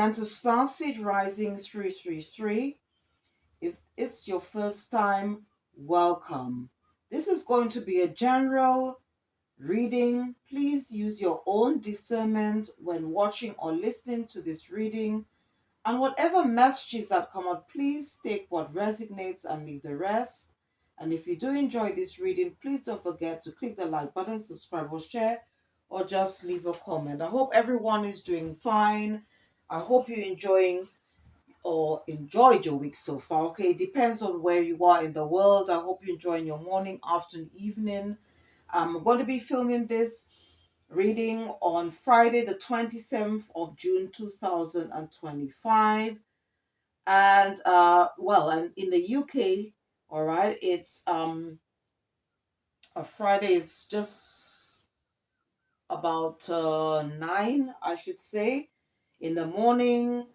And to Starseed Rising 333, if it's your first time, welcome. This is going to be a general reading. Please use your own discernment when watching or listening to this reading. And whatever messages that come out, please take what resonates and leave the rest. And if you do enjoy this reading, please don't forget to click the like button, subscribe or share, or just leave a comment. I hope everyone is doing fine. I hope you're enjoying or enjoyed your week so far. Okay, it depends on where you are in the world. I hope you're enjoying your morning, afternoon, evening. I'm going to be filming this reading on Friday, the 27th of June 2025. And and in the UK, all right, it's a Friday is just about 9, I should say, in the morning.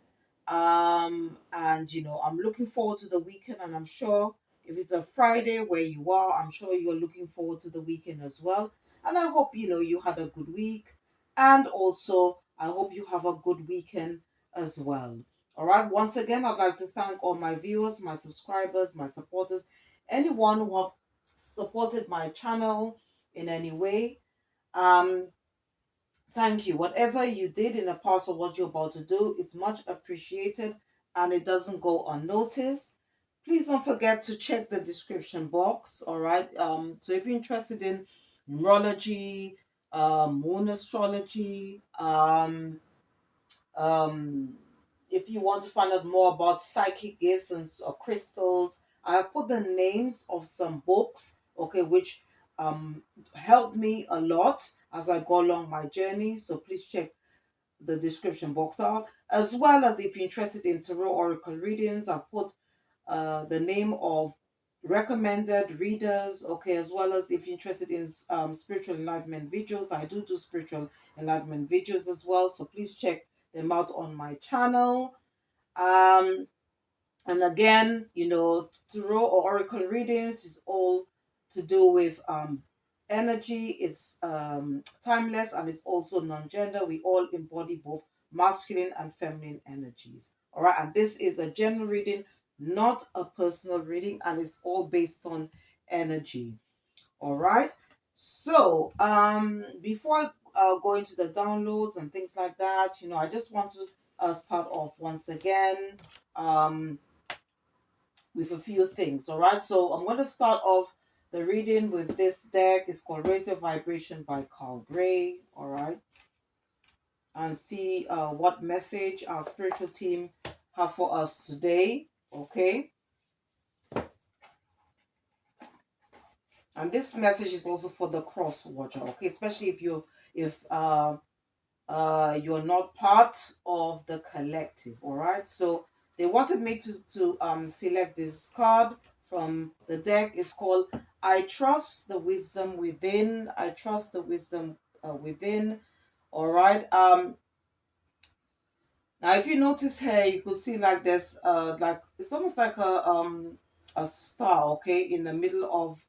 And I'm looking forward to the weekend, and I'm sure if it's a Friday where you are, I'm sure you're looking forward to the weekend as well. And I hope you had a good week, and also I hope you have a good weekend as well. All right, once again, I'd like to thank all my viewers, my subscribers, my supporters, anyone who have supported my channel in any way. um Thank you. Whatever you did in the past or what you're about to do is much appreciated, and it doesn't go unnoticed. Please don't forget to check the description box. All right. So if you're interested in numerology, moon astrology, um, if you want to find out more about psychic gifts and or crystals, I have put the names of some books, okay, which um helped me a lot as I go along my journey. So please check the description box out, as well as if you're interested in tarot oracle readings. I put the name of recommended readers, okay, as well as if you're interested in spiritual enlightenment videos. I do spiritual enlightenment videos as well, so please check them out on my channel. um and again, tarot or oracle readings is all to do with energy. It's timeless, and it's also non-gender. We all embody both masculine and feminine energies. All right, and this is a general reading, not a personal reading, and it's all based on energy. All right. So, before I go into the downloads and things like that, I just want to start off once again. Um, with a few things. All right, so I'm going to start off the reading with this deck. It's called Raise Your Vibration by Carl Gray. All right, and see what message our spiritual team have for us today. Okay, and this message is also for the cross watcher. Okay, especially if you're not part of the collective. All right, so they wanted me to select this card from the deck. It's called I Trust the Wisdom Within. I trust the wisdom within. All right. Now if you notice here, you could see like there's like it's almost like a star, okay, in the middle of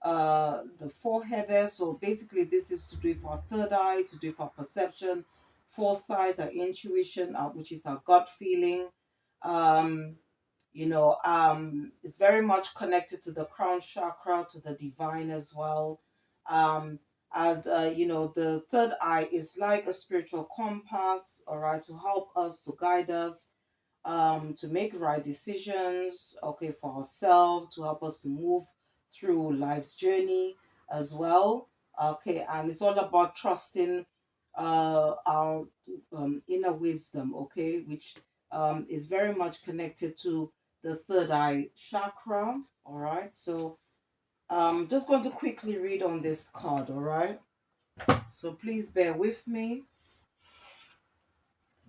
the forehead there. So basically this is to do with our third eye, to do with our perception, foresight, our intuition, which is our gut feeling. um it's very much connected to the crown chakra, to the divine as well. um and the third eye is like a spiritual compass, all right, to help us, to guide us, to make right decisions, okay, for ourselves, to help us to move through life's journey as well. Okay, and it's all about trusting our inner wisdom, okay, which is very much connected to the third eye chakra. All right, so just going to quickly read on this card. All right, so please bear with me.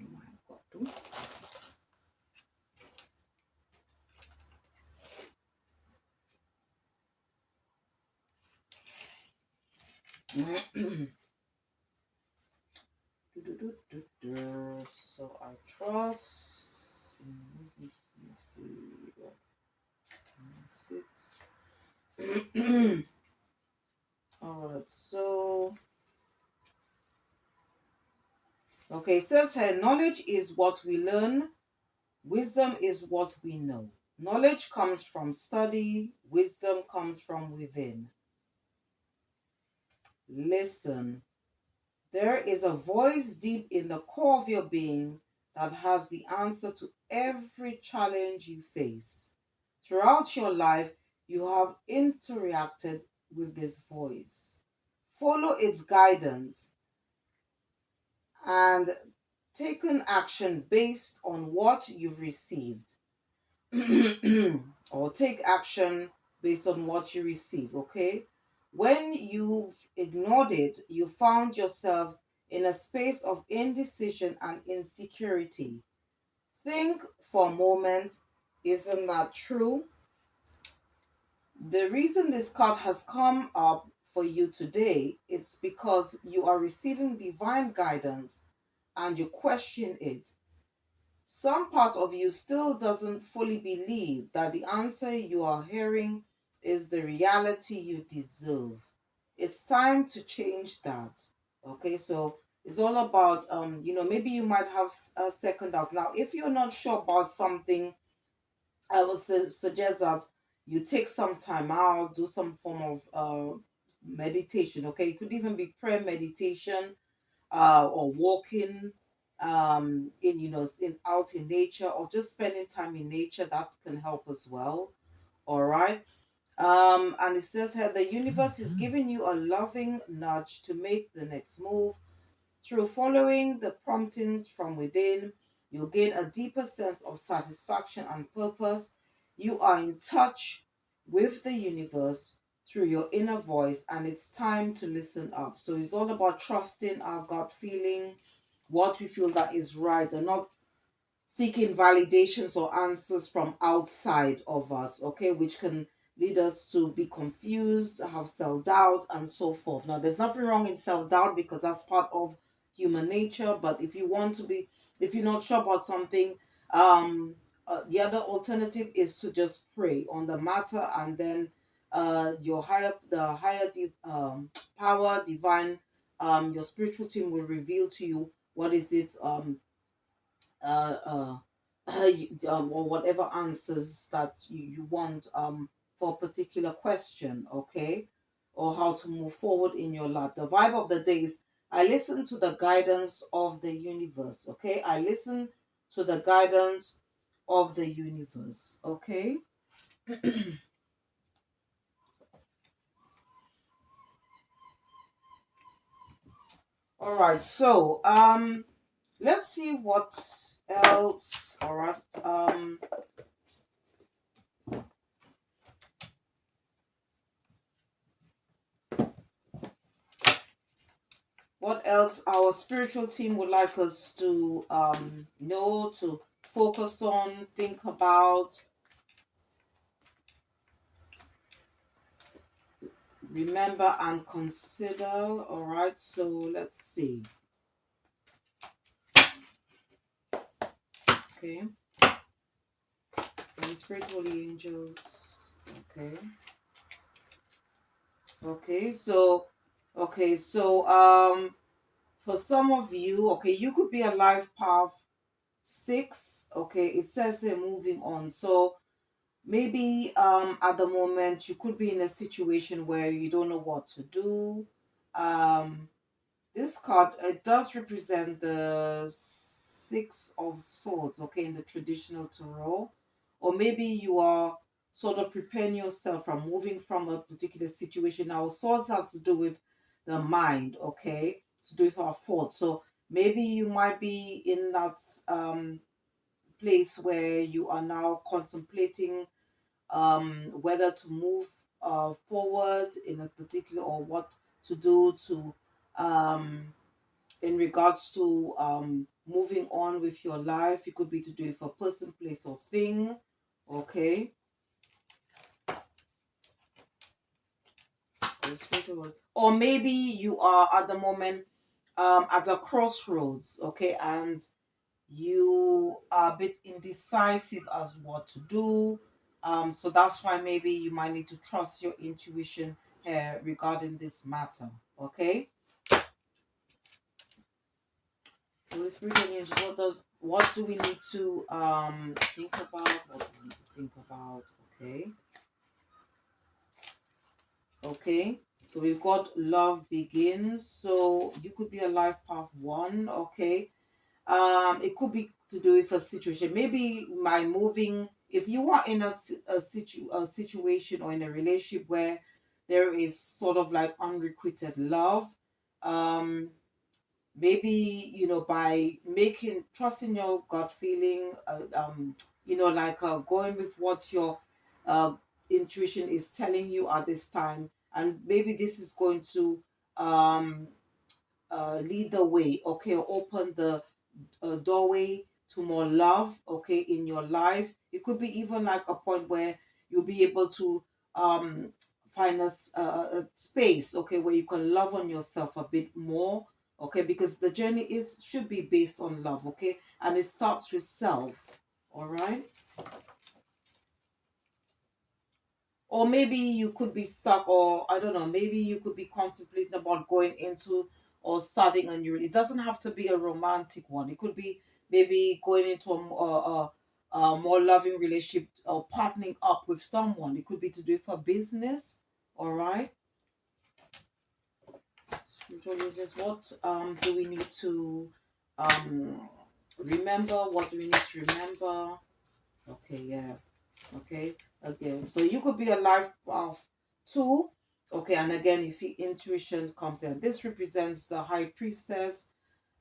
Oh my God. So I trust. Six. All right. So Okay, it says here, knowledge is what we learn, wisdom is what we know. Knowledge comes from study, wisdom comes from within. Listen, there is a voice deep in the core of your being that has the answer to every challenge you face. Throughout your life, you have interacted with this voice. Follow its guidance and taken action based on what you've received. Or take action based on what you receive, okay? When you've ignored it, you found yourself in a space of indecision and insecurity. Think for a moment, isn't that true? The reason this card has come up for you today, it's because you are receiving divine guidance and you question it. Some part of you still doesn't fully believe that the answer you are hearing is the reality you deserve. It's time to change that. Okay, so it's all about maybe you might have a second doubts. Now, if you're not sure about something, I would suggest that you take some time out, do some form of meditation. Okay, it could even be prayer meditation, or walking in out in nature, or just spending time in nature. That can help as well. All right. And it says here, the universe is giving you a loving nudge to make the next move. Through following the promptings from within, you'll gain a deeper sense of satisfaction and purpose. You are in touch with the universe through your inner voice, and it's time to listen up. So it's all about trusting our gut feeling, what we feel that is right, and not seeking validations or answers from outside of us, okay, which can lead us to be confused, have self doubt, and so forth. Now, there's nothing wrong in self doubt because that's part of human nature. But if you're not sure about something, the other alternative is to just pray on the matter, and then the higher power, divine, your spiritual team will reveal to you what is it uh, uh, or whatever answers that you want for a particular question, okay, or how to move forward in your life. The vibe of the day is I listen to the guidance of the universe, okay? I listen to the guidance of the universe, okay? All right, so let's see what else. All right, what else our spiritual team would like us to know, to focus on, think about, remember, and consider. All right, so let's see. Okay, and spiritual angels. Okay, okay, so for some of you, okay, you could be a life path 6. Okay, it says they're moving on. So maybe at the moment you could be in a situation where you don't know what to do. Um this card, it does represent the 6 of Swords, okay, in the traditional tarot. Or maybe you are sort of preparing yourself from moving from a particular situation. Now, swords has to do with the mind, okay, to do with our thoughts. So maybe you might be in that place where you are now contemplating whether to move forward in a particular, or what to do to um, in regards to moving on with your life. It could be to do it for person, place, or thing. Okay. Or maybe you are at the moment at a crossroads, okay, and you are a bit indecisive as what to do. So that's why maybe you might need to trust your intuition here regarding this matter. Okay. Holy Spirit and angels, what do we need to think about? What do we need to think about? Okay. Okay. So we've got love begins. So you could be a life path one. Okay. It could be to do with a situation. Maybe my moving. If you are in a situation or in a relationship where there is sort of like unrequited love, um, maybe by making trusting your gut feeling, like going with what your uh, intuition is telling you at this time, and maybe this is going to um, lead the way, okay, or open the doorway to more love, okay, in your life. It could be even like a point where you'll be able to um, find a space, okay, where you can love on yourself a bit more, okay, because the journey is should be based on love, okay, and it starts with self, all right. Or maybe you could be stuck, or I don't know, maybe you could be contemplating about going into or starting a new. It doesn't have to be a romantic one. It could be maybe going into a more loving relationship or partnering up with someone. It could be to do it for business. All right. Spiritual leaders, what do we need to um remember? What do we need to remember? Okay, yeah. Okay, again, so you could be a life of two. Okay, and again, you see intuition comes in. This represents the High Priestess,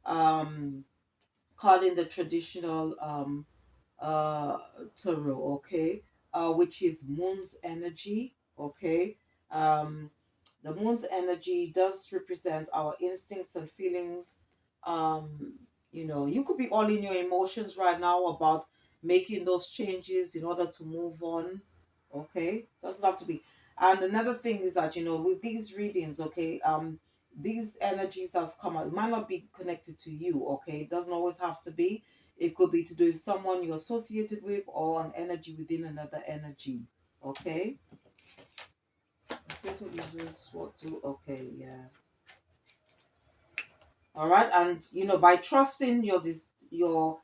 um called in the traditional uh tarot, okay, which is moon's energy, okay. um the moon's energy does represent our instincts and feelings. um you could be all in your emotions right now about making those changes in order to move on, okay, doesn't have to be. And another thing is that with these readings, okay, these energies has come out, it might not be connected to you, okay, it doesn't always have to be. It could be to do with someone you're associated with or an energy within another energy. Okay? Spiritual users, what do okay, yeah. All right, and by trusting your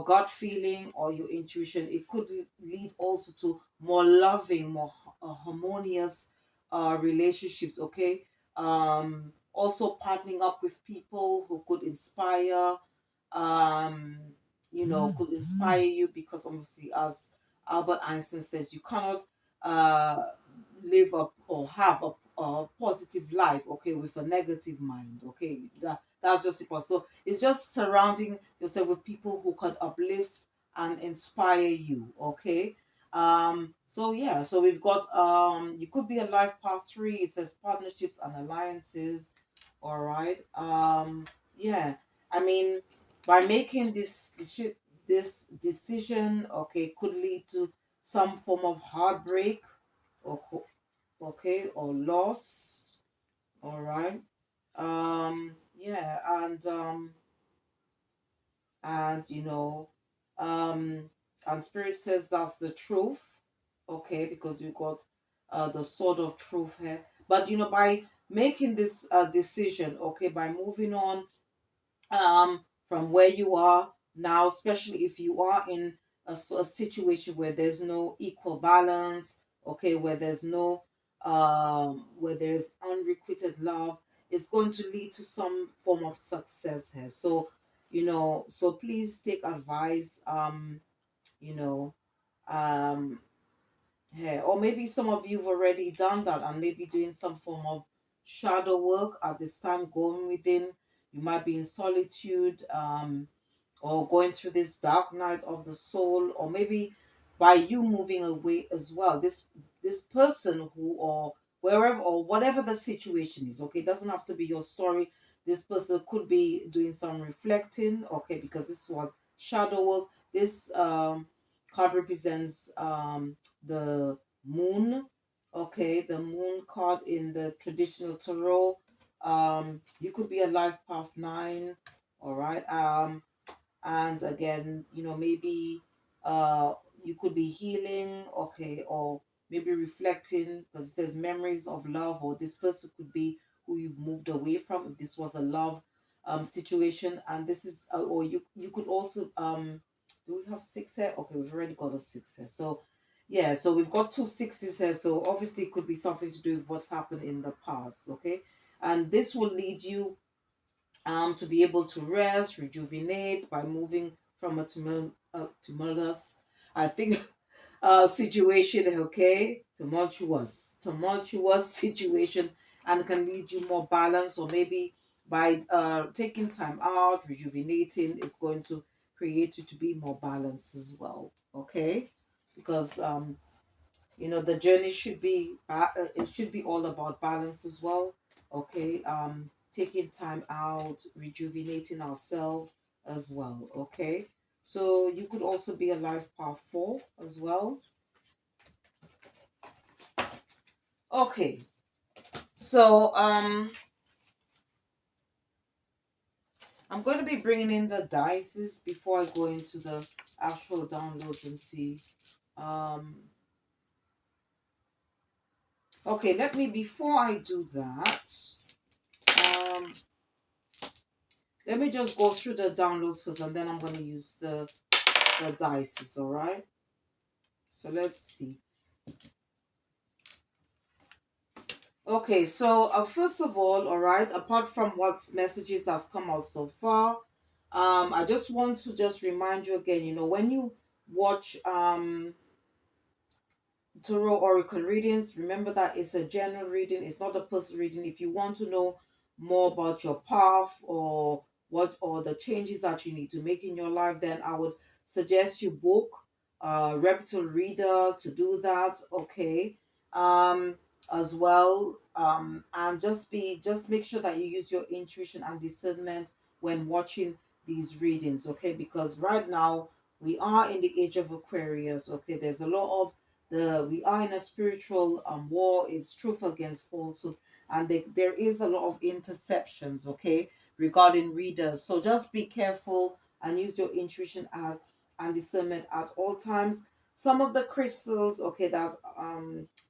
gut feeling or your intuition, it could lead also to more loving, more harmonious relationships, okay. Also partnering up with people who could inspire, um could inspire you, because obviously, as Albert Einstein says, you cannot uh live up or have a positive life, okay, with a negative mind, okay. That's just it. So it's just surrounding yourself with people who can uplift and inspire you, okay. So yeah, so we've got you could be a life path three. It says partnerships and alliances. All right. Yeah, I mean, by making this decision, okay, could lead to some form of heartbreak, or okay, or loss. All right. Yeah, and um and spirit says that's the truth, okay, because we've got the sword of truth here. But by making this decision, okay, by moving on from where you are now, especially if you are in a situation where there's no equal balance, okay, where there's unrequited love, it's going to lead to some form of success here. So so please take advice, you know um yeah, or maybe some of you've already done that and maybe doing some form of shadow work at this time, going within. You might be in solitude, or going through this dark night of the soul, or maybe by you moving away as well. This person who, or wherever or whatever the situation is, okay, it doesn't have to be your story. This person could be doing some reflecting, okay, because this is what shadow work. This card represents the moon, okay, the moon card in the traditional tarot. You could be a life path nine, all right. And again, maybe uh you could be healing, okay, or maybe reflecting, because it says memories of love, or this person could be who you've moved away from, if this was a love situation, and this is or you could also do we have six here? Okay, we've already got a six here. So yeah, so we've got two sixes here. So obviously it could be something to do with what's happened in the past. Okay, and this will lead you to be able to rest, rejuvenate by moving from a tumultuous, I think, situation, okay? Tumultuous situation, and can lead you more balance, or maybe by taking time out, rejuvenating is going to create you to be more balanced as well, okay? Because the journey should be it should be all about balance as well, okay? Taking time out, rejuvenating ourselves as well, okay? So you could also be a life path 4 as well. Okay, so I'm going to be bringing in the dices before I go into the actual downloads and see. um okay, let me, before I do that, um let me just go through the downloads first, and then I'm going to use the dices, all right? So let's see. Okay, so first of all right, apart from what messages has come out so far, I just want to just remind you again, when you watch tarot oracle readings, remember that it's a general reading, it's not a personal reading. If you want to know more about your path, or what, or the changes that you need to make in your life, then I would suggest you book a reputable reader to do that, okay? um as well, and just make sure that you use your intuition and discernment when watching these readings, okay? Because right now we are in the age of Aquarius, okay? There's a lot of we are in a spiritual war. It's truth against falsehood, and there is a lot of interceptions, okay, regarding readers. So just be careful and use your intuition and discernment at all times. Some of the crystals, okay, that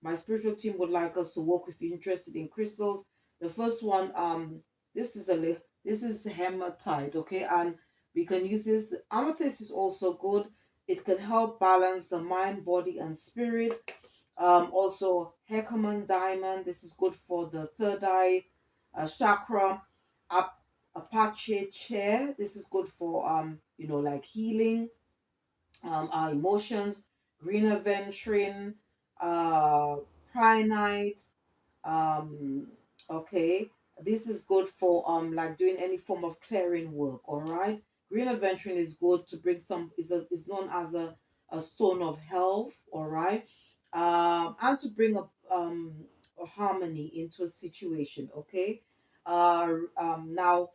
my spiritual team would like us to work with. If you're interested in crystals, the first one, this is this is hematite, okay, and we can use this. Amethyst is also good. It can help balance the mind, body, and spirit. Also, Hecaman diamond. This is good for the third eye chakra. Apache chair. This is good for like healing our emotions. Green aventurine, uh, prinite. um okay, this is good for like doing any form of clearing work, all right? Green aventurine is good to bring some, is known as a stone of health, all right? And to bring a harmony into a situation, okay? Now,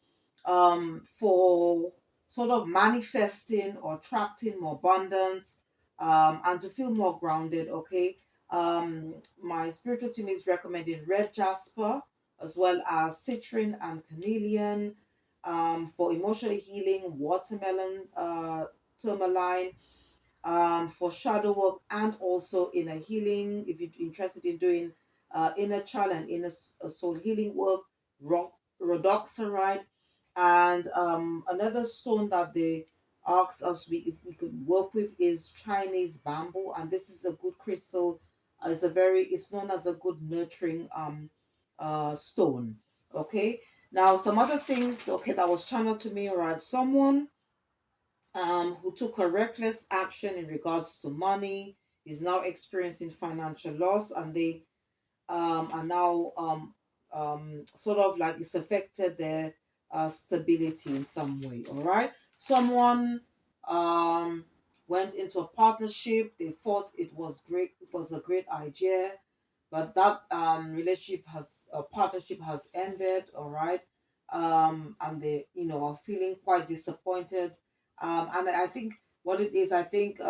for sort of manifesting or attracting more abundance, and to feel more grounded, okay? My spiritual team is recommending red jasper, as well as citrine and carnelian. For emotional healing, watermelon, tourmaline. For shadow work, and also inner healing. If you're interested in doing inner child and inner soul healing work, rhodoxarite. And another stone that they asked us if we could work with is Chinese bamboo, and this is a good crystal. It's known as a good nurturing stone. Okay. Now some other things, okay, that was channeled to me. All right, someone who took a reckless action in regards to money is now experiencing financial loss, and they are now sort of like it's affected their stability in some way. All right, someone um, went into a partnership. They thought it was great. It was a great idea, but that relationship has partnership has ended. All right, and they are feeling quite disappointed. And I think what it is, I think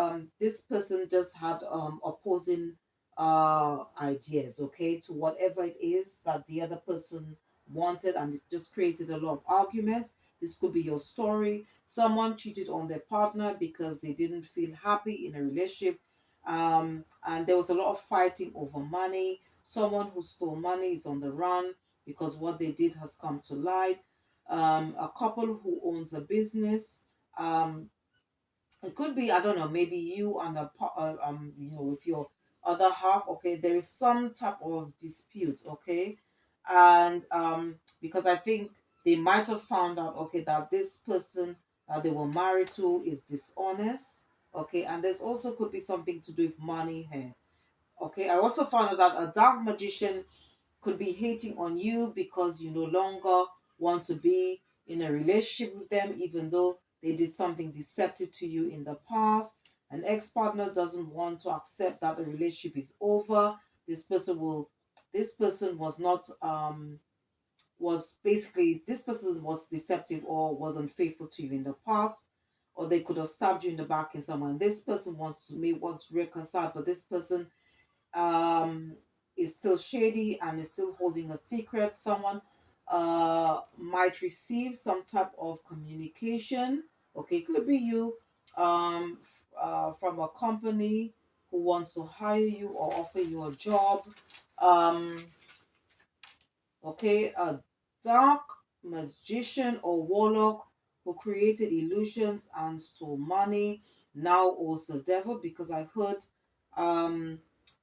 this person just had opposing ideas, okay, to whatever it is that the other person wanted, and it just created a lot of arguments. This could be your story. Someone cheated on their partner because they didn't feel happy in a relationship, and there was a lot of fighting over money. Someone who stole money is on the run because what they did has come to light. a couple who owns a business. Um, it could be, I don't know, maybe you and with your other half. Okay, there is some type of dispute. Okay, and because I think they might have found out, okay, that this person that they were married to is dishonest. Okay, and there's also could be something to do with money here. Okay, I also found out that a dark magician could be hating on you because you no longer want to be in a relationship with them, even though they did something deceptive to you in the past. An ex partner doesn't want to accept that the relationship is over. This person will, this person was not, was basically, this person was deceptive or was unfaithful to you in the past. Or they could have stabbed you in the back in someone. This person may want to reconcile, but this person um, is still shady and is still holding a secret. Someone might receive some type of communication. Okay, could be you from a company who wants to hire you or offer you a job. Um, okay, a dark magician or warlock who created illusions and stole money now owes the devil, because I heard um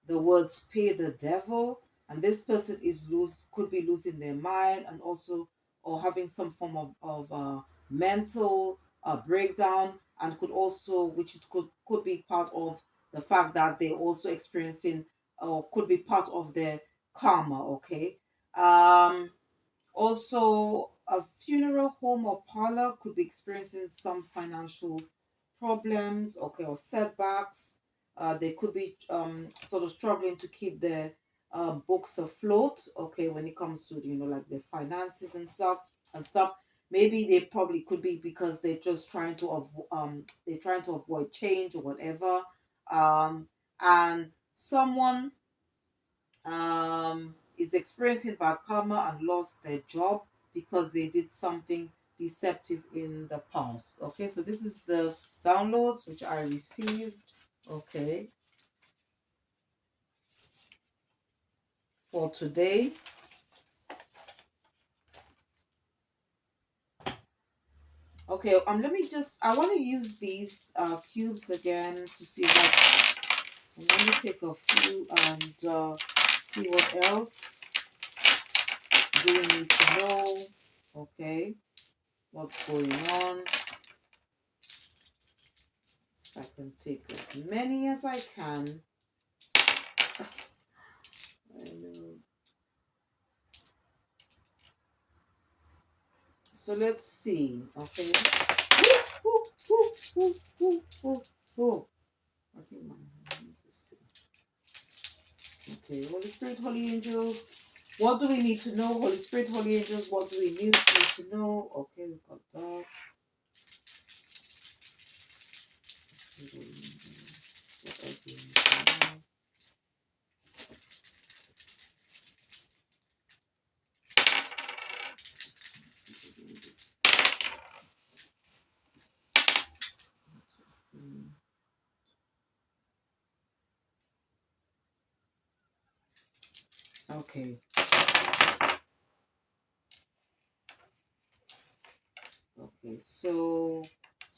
the words pay the devil, and this person is could be losing their mind, and also or having some form of mental breakdown, and could also, which is could be part of the fact that they're also experiencing, or could be part of their karma. Okay, um, also, a funeral home or parlor could be experiencing some financial problems, okay, or setbacks. They could be sort of struggling to keep their books afloat, okay, when it comes to, like their finances and stuff. Maybe they probably could be because they're just trying to they're trying to avoid change or whatever. And someone is experiencing bad karma and lost their job because they did something deceptive in the past. Okay, so this is the downloads which I received. Okay, for today. Okay, let me just, I want to use these cubes again to see what, so let me take a few and see what else do we need to know. Okay, what's going on. I can take as many as I can. I know. So let's see. Okay. Woo, woo, woo, woo, woo, woo. I think my hands okay. Holy Spirit, Holy Angels. What do we need to know? Holy Spirit, Holy Angels. What do we need to know? Okay, we've got that. What else do we need to know? Okay. Okay. So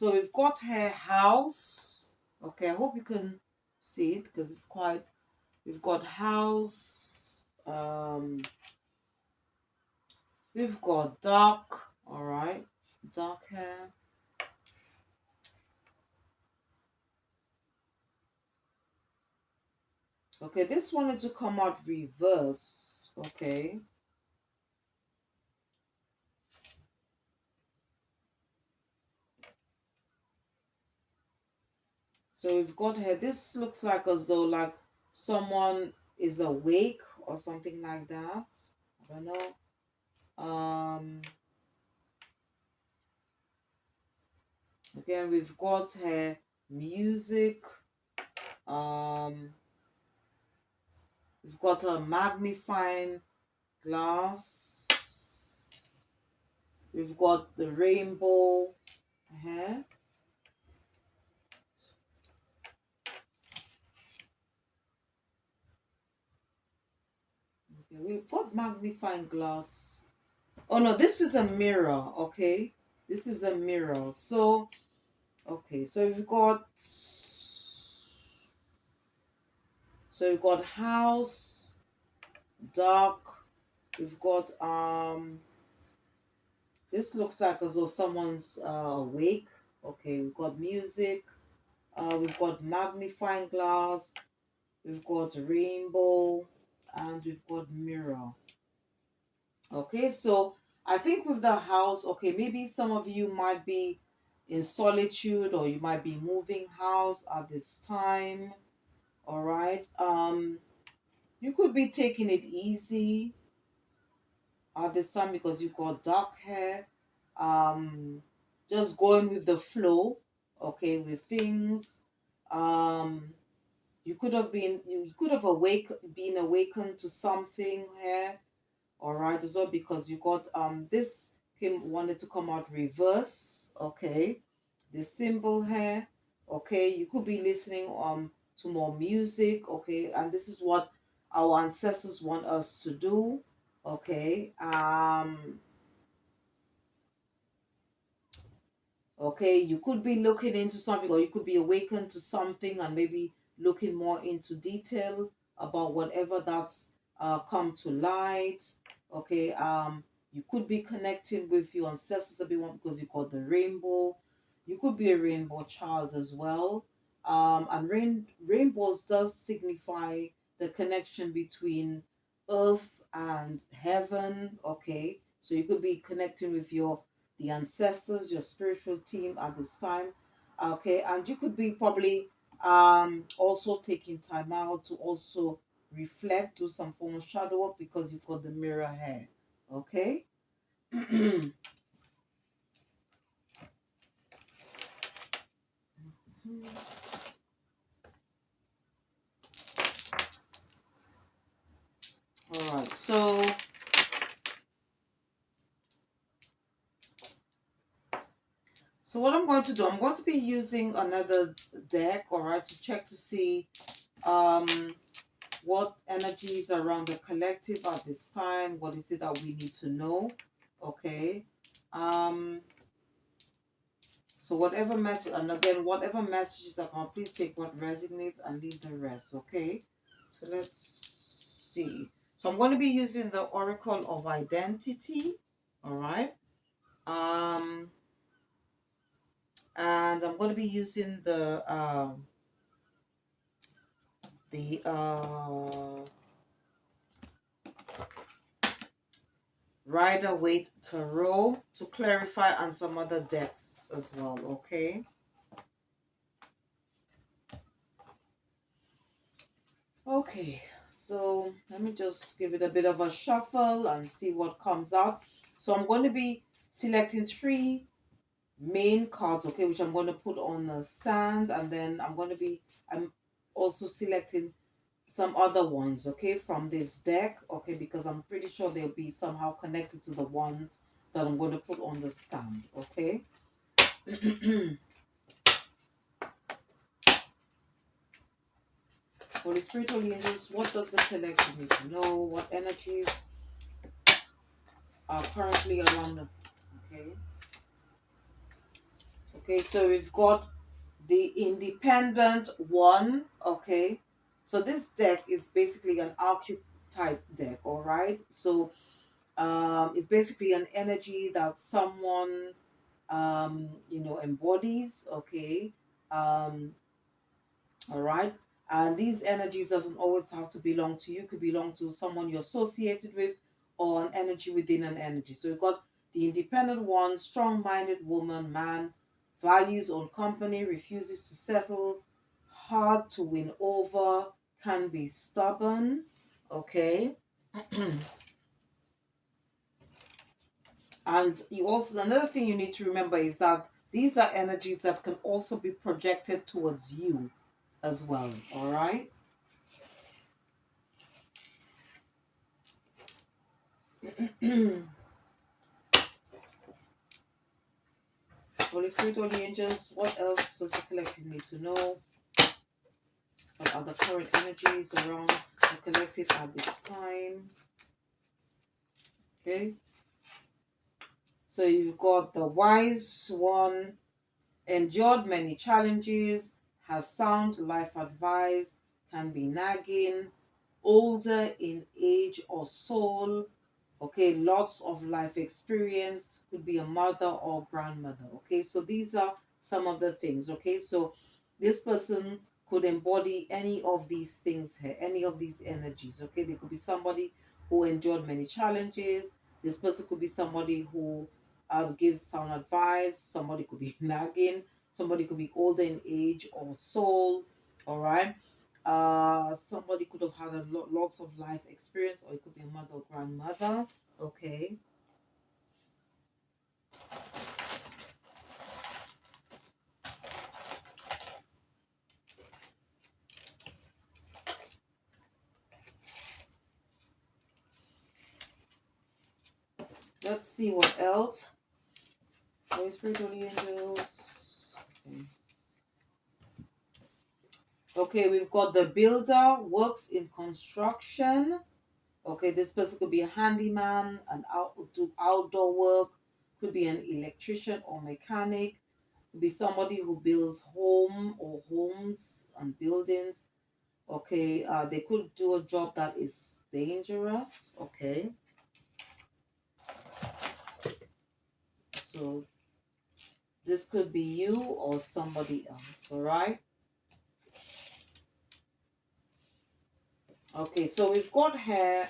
we've got her house. Okay. I hope you can see it because it's quite. We've got house. We've got dark. All right. Dark hair. Okay, this wanted to come out reversed. Okay. So we've got here. This looks like as though like someone is awake or something like that. I don't know. Again, we've got here music. Um, we've got a magnifying glass. We've got the rainbow here. Okay, we've got magnifying glass. Oh no, this is a mirror, okay? This is a mirror. So, okay, we've got house, dark, we've got this looks like as though someone's awake. Okay, we've got music, we've got magnifying glass, we've got rainbow, and we've got mirror. Okay, so I think with the house, okay, maybe some of you might be in solitude or you might be moving house at this time. All right. You could be taking it easy at this time because you've got dark hair. Um, just going with the flow, okay, with things. Um, you could have been awakened to something here. All right, as well, because you got this came wanted to come out reverse. Okay, the symbol here. Okay, you could be listening to more music. Okay, and this is what our ancestors want us to do. Okay, okay, you could be looking into something, or you could be awakened to something and maybe looking more into detail about whatever that's come to light. Okay, you could be connecting with your ancestors a bit more because you got the rainbow. You could be a rainbow child as well. And rainbows does signify the connection between earth and heaven. Okay, so you could be connecting with the ancestors, your spiritual team at this time. Okay, and you could be probably also taking time out to also reflect, do some form of shadow work because you've got the mirror here. Okay. All right. So what I'm going to do, I'm going to be using another deck, all right, to check to see um what energies are around the collective at this time. What is it that we need to know? Okay. Um, so whatever message, and again, whatever messages that come, please take what resonates and leave the rest. Okay. So let's see. So I'm going to be using the Oracle of Identity. All right. Um, and I'm going to be using the Rider Waite Tarot to clarify, and some other decks as well, okay? Okay, so let me just give it a bit of a shuffle and see what comes out. So I'm going to be selecting three main cards, okay, which I'm going to put on the stand, and then I'm also selecting some other ones, okay, from this deck, okay, because I'm pretty sure they'll be somehow connected to the ones that I'm going to put on the stand, okay? Holy Spirit, Holy Angels, what does the collective need to know? What energies are currently around them? Okay. Okay, so we've got the Independent One, okay? So this deck is basically an archetype deck, all right? So it's basically an energy that someone embodies, okay? Um, all right, and these energies doesn't always have to belong to you. Could belong to someone you're associated with, or an energy within an energy. So we've got the Independent One, strong-minded woman, man, values own company, refuses to settle, hard to win over, can be stubborn, okay. And you also, another thing you need to remember is that these are energies that can also be projected towards you as well, all right. Holy Spirit, Holy Angels, what else does the collective need to know? What are the current energies around the collective at this time? Okay. So you've got the wise one, endured many challenges, has sound life advice, can be nagging, older in age or soul. Okay, lots of life experience, could be a mother or grandmother. Okay, so these are some of the things. Okay, so this person could embody any of these things here, any of these energies. Okay, they could be somebody who endured many challenges. This person could be somebody who gives sound advice. Somebody could be nagging. Somebody could be older in age or soul. All right. Somebody could have had lots of life experience, or it could be a mother or grandmother. Okay. Let's see what else. Holy Spirit, Holy Angels. Okay. Okay, we've got the builder, works in construction. Okay, this person could be a handyman, do outdoor work, could be an electrician or mechanic, could be somebody who builds homes and buildings. Okay, they could do a job that is dangerous. Okay, so this could be you or somebody else. All right. Okay, so we've got here.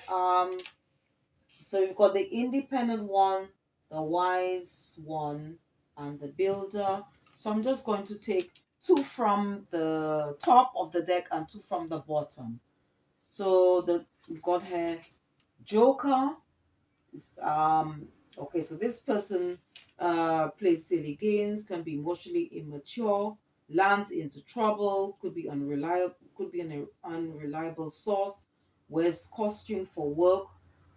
So we've got the independent one, the wise one, and the builder. So I'm just going to take two from the top of the deck and two from the bottom. So we've got here Joker. Um, okay, so this person plays silly games, can be emotionally immature, lands into trouble, could be an unreliable source, wears costume for work.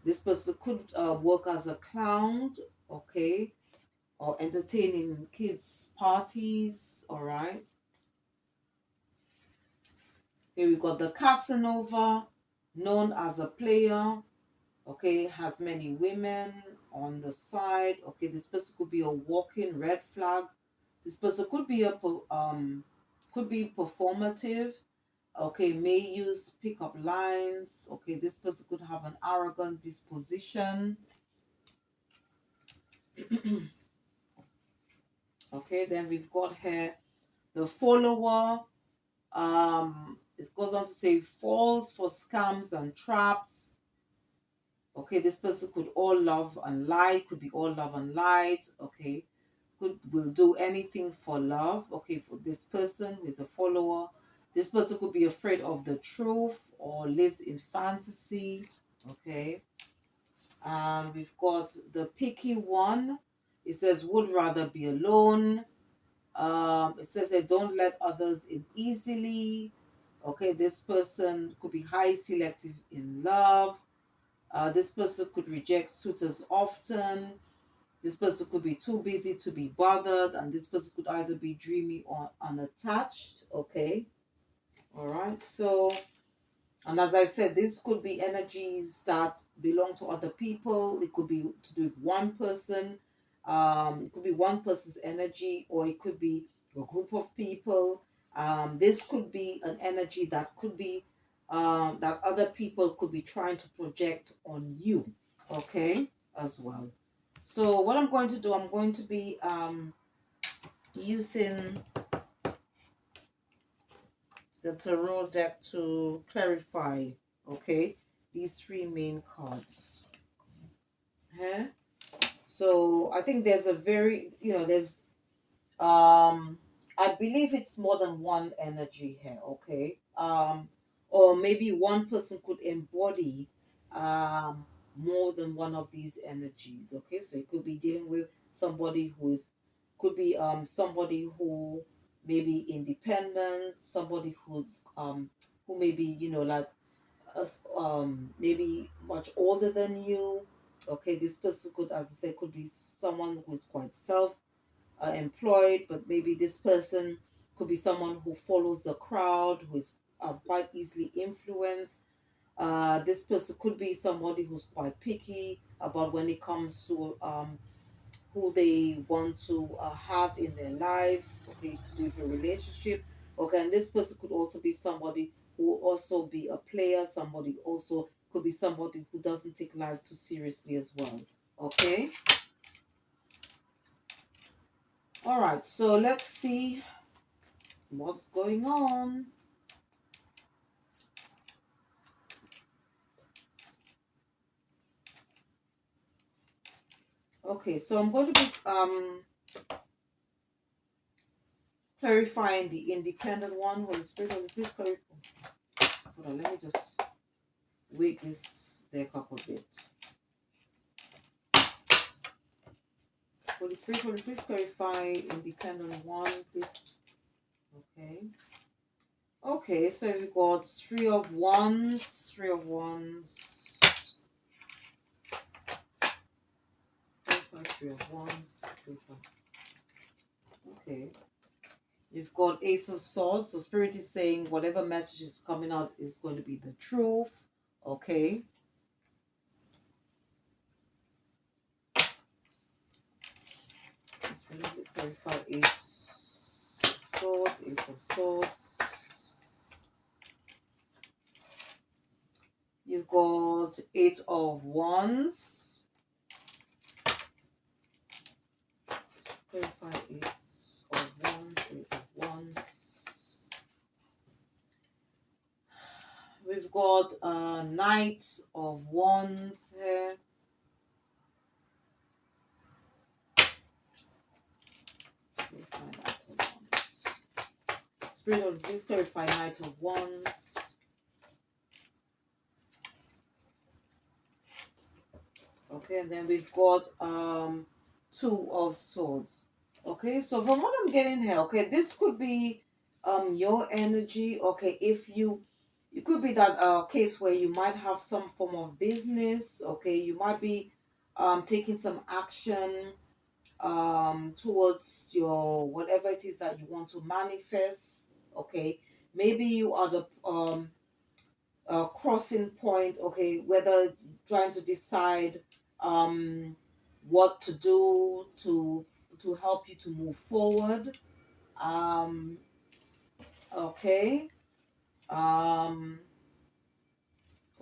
This person could work as a clown, okay, or entertaining kids' parties, all right. Here we got the Casanova, known as a player, okay, has many women on the side. Okay, this person could be a walking red flag. This person could be could be performative. Okay, may use pickup lines. Okay, this person could have an arrogant disposition. Okay, then we've got here the follower. It goes on to say falls for scams and traps. Okay, this person could all love and light, could be all love and light. Okay, will do anything for love. Okay, for this person who is a follower, this person could be afraid of the truth or lives in fantasy. Okay, and we've got the picky one. It says would rather be alone. It says they don't let others in easily. Okay, this person could be high selective in love. This person could reject suitors often. This person could be too busy to be bothered, and this person could either be dreamy or unattached. Okay, all right. So, and as I said, this could be energies that belong to other people. It could be to do with one person. It could be one person's energy, or it could be a group of people. This could be an energy that could be that other people could be trying to project on you. Okay, as well. So what I'm going to do, I'm going to be using the tarot deck to clarify, okay, these three main cards. Okay? So I think there's a very, there's I believe it's more than one energy here. Okay, or maybe one person could embody more than one of these energies. Okay, so it could be dealing with somebody could be somebody who may be independent, somebody who may be, like us, maybe much older than you. Okay, this person could, as I say, could be someone who's quite employed, but maybe this person could be someone who follows the crowd, who is quite easily influenced. This person could be somebody who's quite picky about when it comes to who they want to have in their life, okay, to do with a relationship, okay, and this person could also be somebody who will also be a player, somebody also could be somebody who doesn't take life too seriously as well, okay. All right, so let's see what's going on. Okay, so I'm going to be clarifying the independent one. Holy Spirit, Holy please clarify. Hold on, let me just wake this deck up a bit. Holy Spirit, Holy please clarify independent one, please. Okay. Okay, so we've got Three of Wands, Three of Wands. Three of Wands. Okay. You've got Ace of Swords. So Spirit is saying whatever message is coming out is going to be the truth. Okay. Let's clarify Ace of Swords, Ace of Swords. You've got Eight of Wands. Clarify Ace of Wands, Eight of Wands. We've got Knight of Wands here. Spirit of please clarify Knight of Wands. Okay, and then we've got Two of Swords. Okay, so from what I'm getting here, okay, this could be your energy. Okay, if you it could be that case where you might have some form of business. Okay, you might be taking some action towards your whatever it is that you want to manifest. Okay, maybe you are the crossing point. Okay, whether trying to decide um what to do to help you to move forward. um okay. um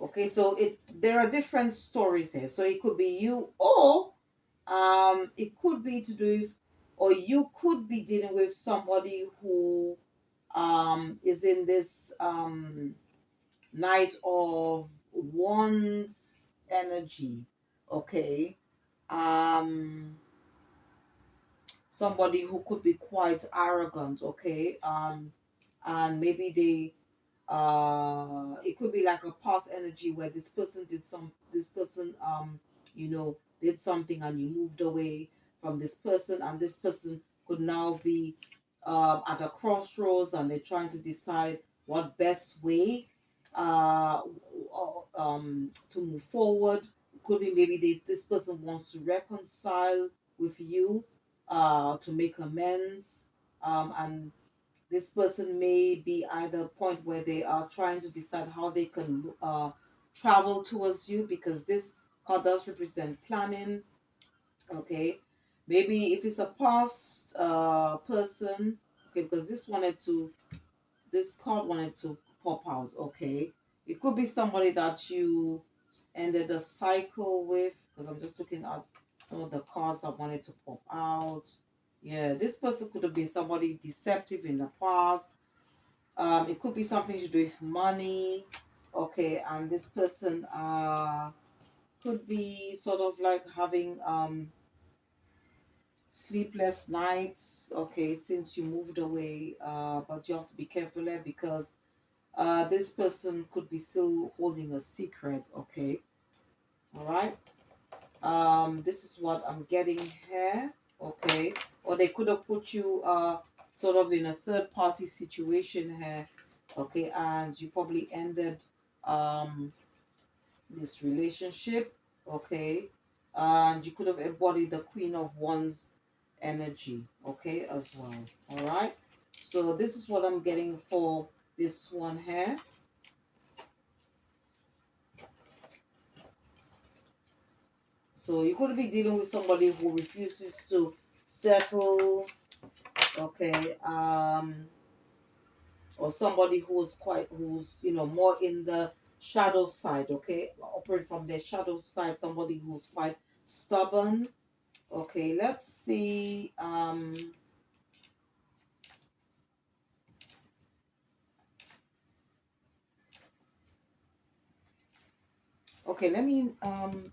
okay, so there are different stories here, so it could be you, or it could be to do with, or you could be dealing with somebody who is in this Knight of Wands energy. Okay. um Somebody who could be quite arrogant. Okay. And maybe they it could be like a past energy where this person did something and you moved away from this person, and this person could now be at a crossroads, and they're trying to decide what best way uh to move forward. It could be maybe this person wants to reconcile with you to make amends, and this person may be either a point where they are trying to decide how they can travel towards you, because this card does represent planning. Okay, maybe if it's a past person. Okay, because this card wanted to pop out. Okay, it could be somebody that you ended a cycle with, because I'm just looking at some of the cards that wanted to pop out. Yeah, this person could have been somebody deceptive in the past. It could be something to do with money. Okay, and this person could be sort of like having sleepless nights. Okay, since you moved away, but you have to be careful there, because this person could be still holding a secret. Okay, all right. This is what I'm getting here. Okay, or they could have put you sort of in a third party situation here. Okay, and you probably ended um this relationship. Okay, and you could have embodied the Queen of Wands energy. Okay, as well. All right, so this is what I'm getting for this one here. So you could be dealing with somebody who refuses to settle, okay, or somebody who's more in the shadow side, okay, operate from the shadow side, somebody who's quite stubborn. Okay, let's see. Okay, let me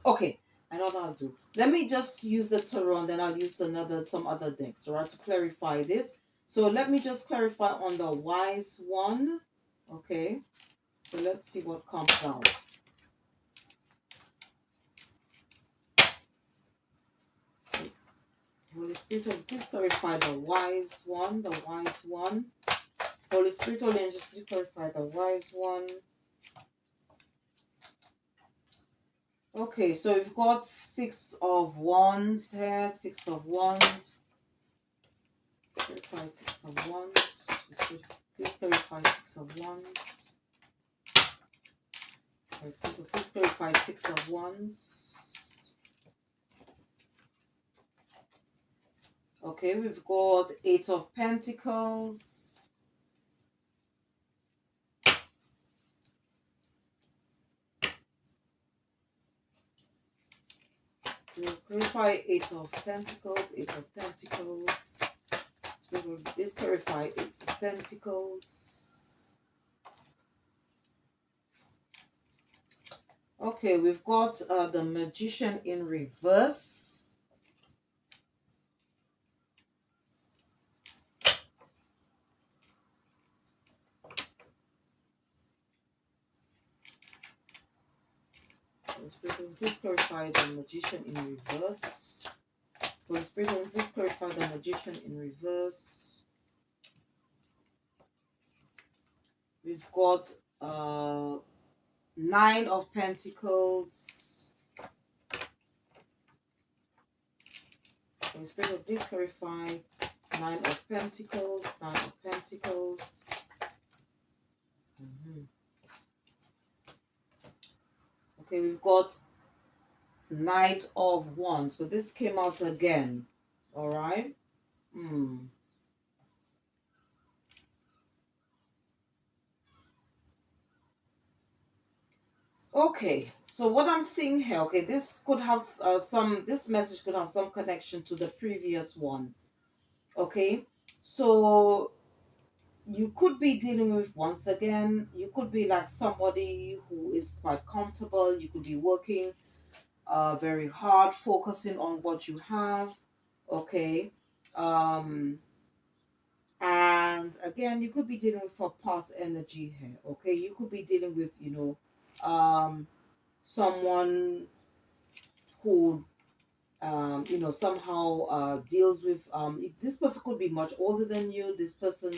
okay, I know what I'll do. Let me just use the tarot and then I'll use some other decks, all right, to clarify this. So let me just clarify on the wise one. Okay, so let's see what comes out. Holy Spirit, please clarify the wise one, the wise one. Holy Spirit, Holy Angels, please clarify the wise one. Okay, so we've got Six of Wands here, Six of Wands. Clarify Six of Wands. Please clarify Six of Wands. Please clarify Six of Wands. Okay, we've got Eight of Pentacles. We'll clarify Eight of Pentacles, Eight of Pentacles. Please clarify Eight of Pentacles. Okay, we've got the Magician in reverse. Please clarify the Magician in reverse. Holy Spirit, please clarify the Magician in reverse. We've got Nine of Pentacles. Holy Spirit, please clarify Nine of Pentacles. Nine of Pentacles. Okay, we've got Knight of Wands. So this came out again. All right. Okay, so what I'm seeing here, okay, this could have this message could have some connection to the previous one. Okay, so you could be dealing with, once again, you could be like somebody who is quite comfortable. You could be working very hard, focusing on what you have. Okay, um, and again, you could be dealing with a past energy here. Okay, you could be dealing with someone who somehow deals with this person could be much older than you. This person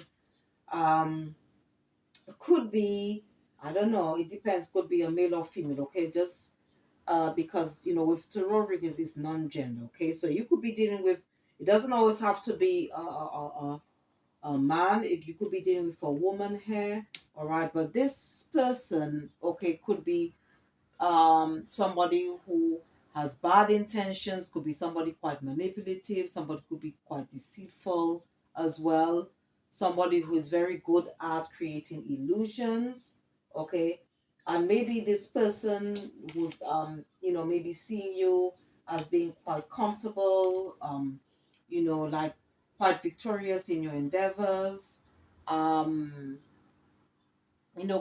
um could be, I don't know, it depends, could be a male or female. Okay, just because with tarot readings it's non-gender. Okay, so you could be dealing with, it doesn't always have to be a man. If you could be dealing with a woman here, all right, but this person, okay, could be somebody who has bad intentions, could be somebody quite manipulative, somebody could be quite deceitful as well, somebody who is very good at creating illusions. Okay, and maybe this person would maybe seeing you as being quite comfortable, like quite victorious in your endeavors. um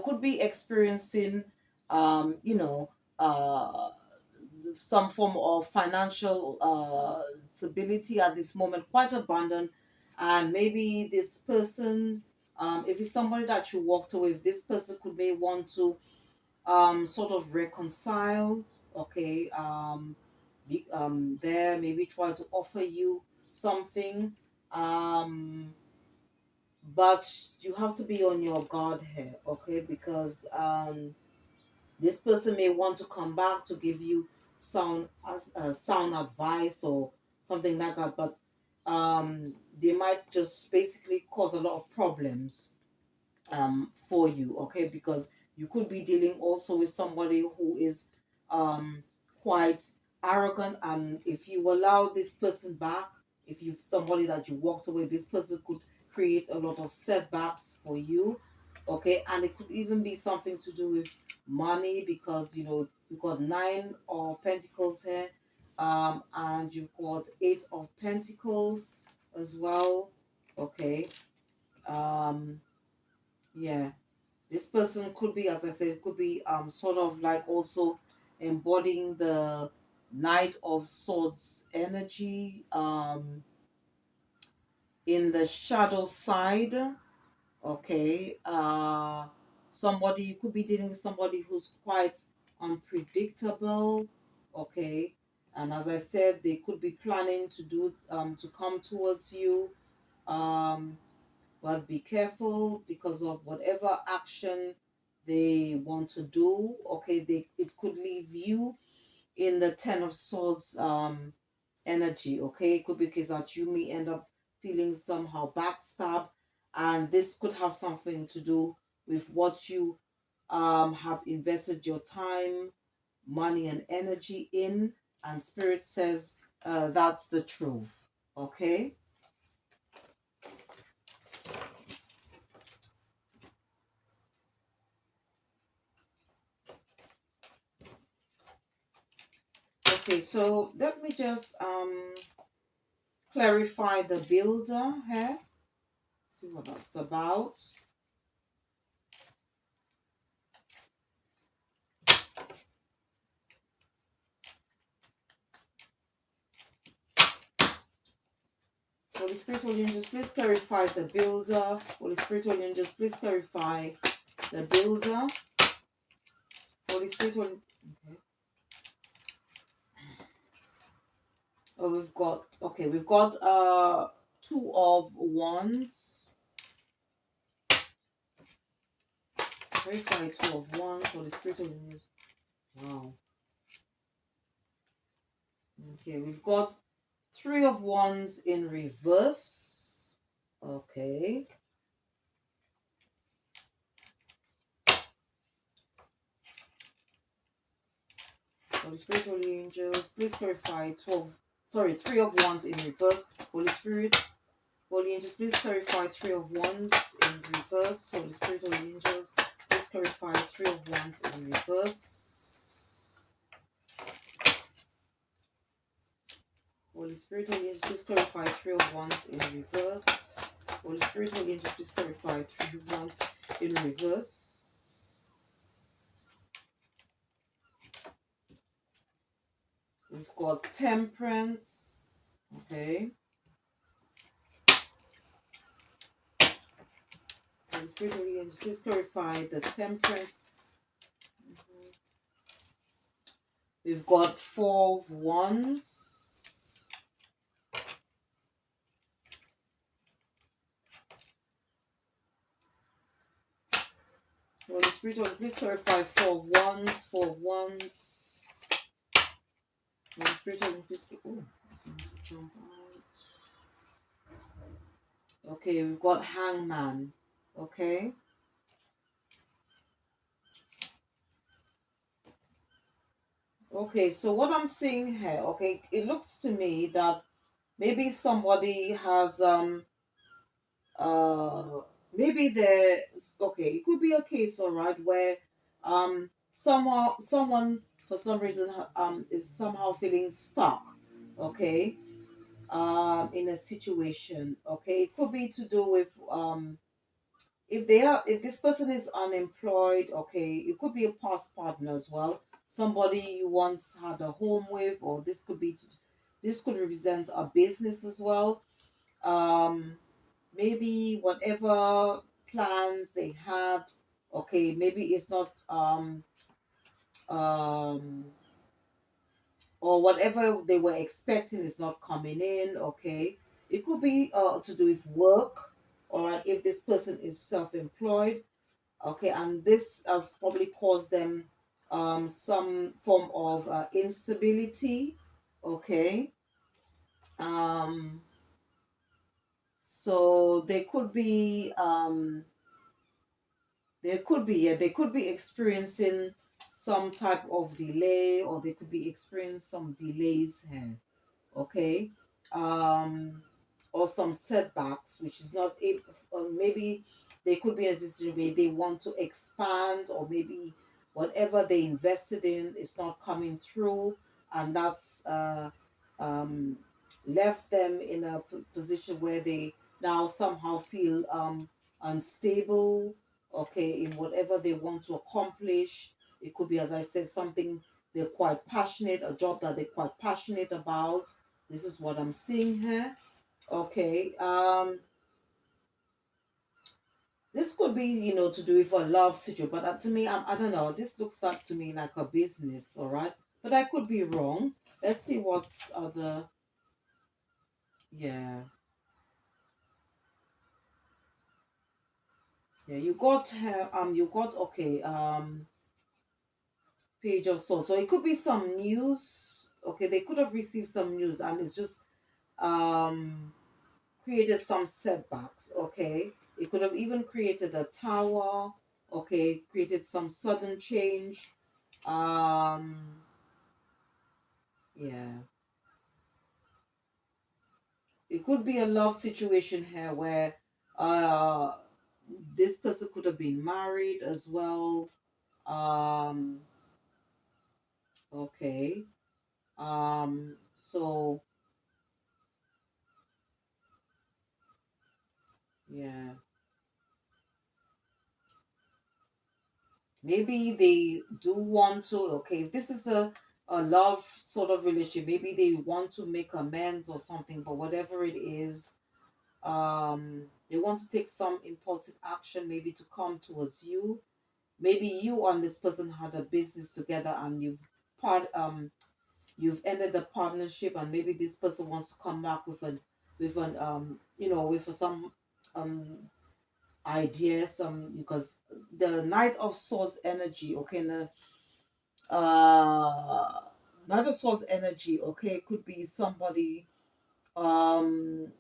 could be experiencing, um, you know, uh, some form of financial stability at this moment, quite abundant. And maybe this person, if it's somebody that you walked away with, this person could may want to sort of reconcile. Okay, there maybe try to offer you something. Um, but you have to be on your guard here, okay, because this person may want to come back to give you sound advice or something like that, but they might just basically cause a lot of problems for you, okay, because you could be dealing also with somebody who is um quite arrogant, and if you allow this person back, if you somebody that you walked away, this person could create a lot of setbacks for you. Okay, and it could even be something to do with money, because you've got nine of pentacles here, and you've got eight of pentacles as well. Okay. um yeah, this person could be, as I said, could be sort of like also embodying the Knight of Swords energy in the shadow side. Okay. Somebody, you could be dealing with somebody who's quite unpredictable. Okay. And as I said, they could be planning to do to come towards you. um but be careful, because of whatever action they want to do. Okay, it could leave you in the Ten of Swords energy. Okay, it could be because that you may end up feeling somehow backstabbed, and this could have something to do with what you have invested your time, money, and energy in. And Spirit says that's the truth. Okay. Okay, so let me just clarify the builder here. See what that's about. Holy Spirit, will you just please clarify the builder? Holy Spirit, will you just please clarify the builder? Holy Spirit, will okay. Oh, we've got two of wands. Clarify two of wands. Holy Spirit, will you just wow. Okay, we've got three of wands in reverse. Okay. Holy Spirit, Holy Angels, please clarify 12, sorry, 3 of Wands in reverse. Holy Spirit, Holy Angels, please clarify 3 of Wands in reverse. Holy Spirit, Holy Angels, please clarify 3 of Wands in reverse. Holy Spirit, Holy Angels, please clarify 3 of Wands in reverse. Holy Spirit, Holy Angels, please clarify 3 of Wands in reverse. We've got Temperance. Okay. Holy Spirit, Holy Angels, please clarify the Temperance. We've got 4 of Wands. Holy Spirit, please clarify 4 of Wands. 4 of Wands. Holy Spirit, please. Oh, jump out. Okay, we've got Hangman. Okay. Okay, so what I'm seeing here, okay, it looks to me that maybe somebody has uh maybe there's okay, it could be a case, all right, where someone for some reason is somehow feeling stuck. Okay. In a situation. Okay, it could be to do with if this person is unemployed. Okay, it could be a past partner as well, somebody you once had a home with, or this could represent a business as well. um Maybe whatever plans they had, okay, maybe it's not um or whatever they were expecting is not coming in. Okay, it could be to do with work. All right, if this person is self-employed. Okay, and this has probably caused them some form of instability. Okay. um so they could be, yeah, they could be experiencing some type of delay, or they could be experiencing some delays here. Okay. um or some setbacks, which is not able, or maybe they could be in a position where they want to expand, or maybe whatever they invested in is not coming through, and that's um left them in a position where they now somehow feel unstable, okay, in whatever they want to accomplish. It could be, as I said, something they're quite passionate, a job that they're quite passionate about. This is what I'm seeing here. Okay. This could be, to do with a love situation, but to me, I don't know. This looks like to me like a business, all right? But I could be wrong. Let's see what's other. Yeah. Yeah, you got her, okay, page of soul. So it could be some news. Okay, they could have received some news, and it's just um created some setbacks. Okay, it could have even created a tower. Okay, created some sudden change. um yeah, it could be a love situation here where uh this person could have been married as well. um okay. So yeah, maybe they do want to, okay, if this is a love sort of relationship, maybe they want to make amends or something, but whatever it is, they want to take some impulsive action, maybe to come towards you. Maybe you and this person had a business together, and you've ended the partnership, and maybe this person wants to come back with some um ideas, because the Knight of Swords energy, okay, and the uh Knight of Swords energy, okay, could be somebody, um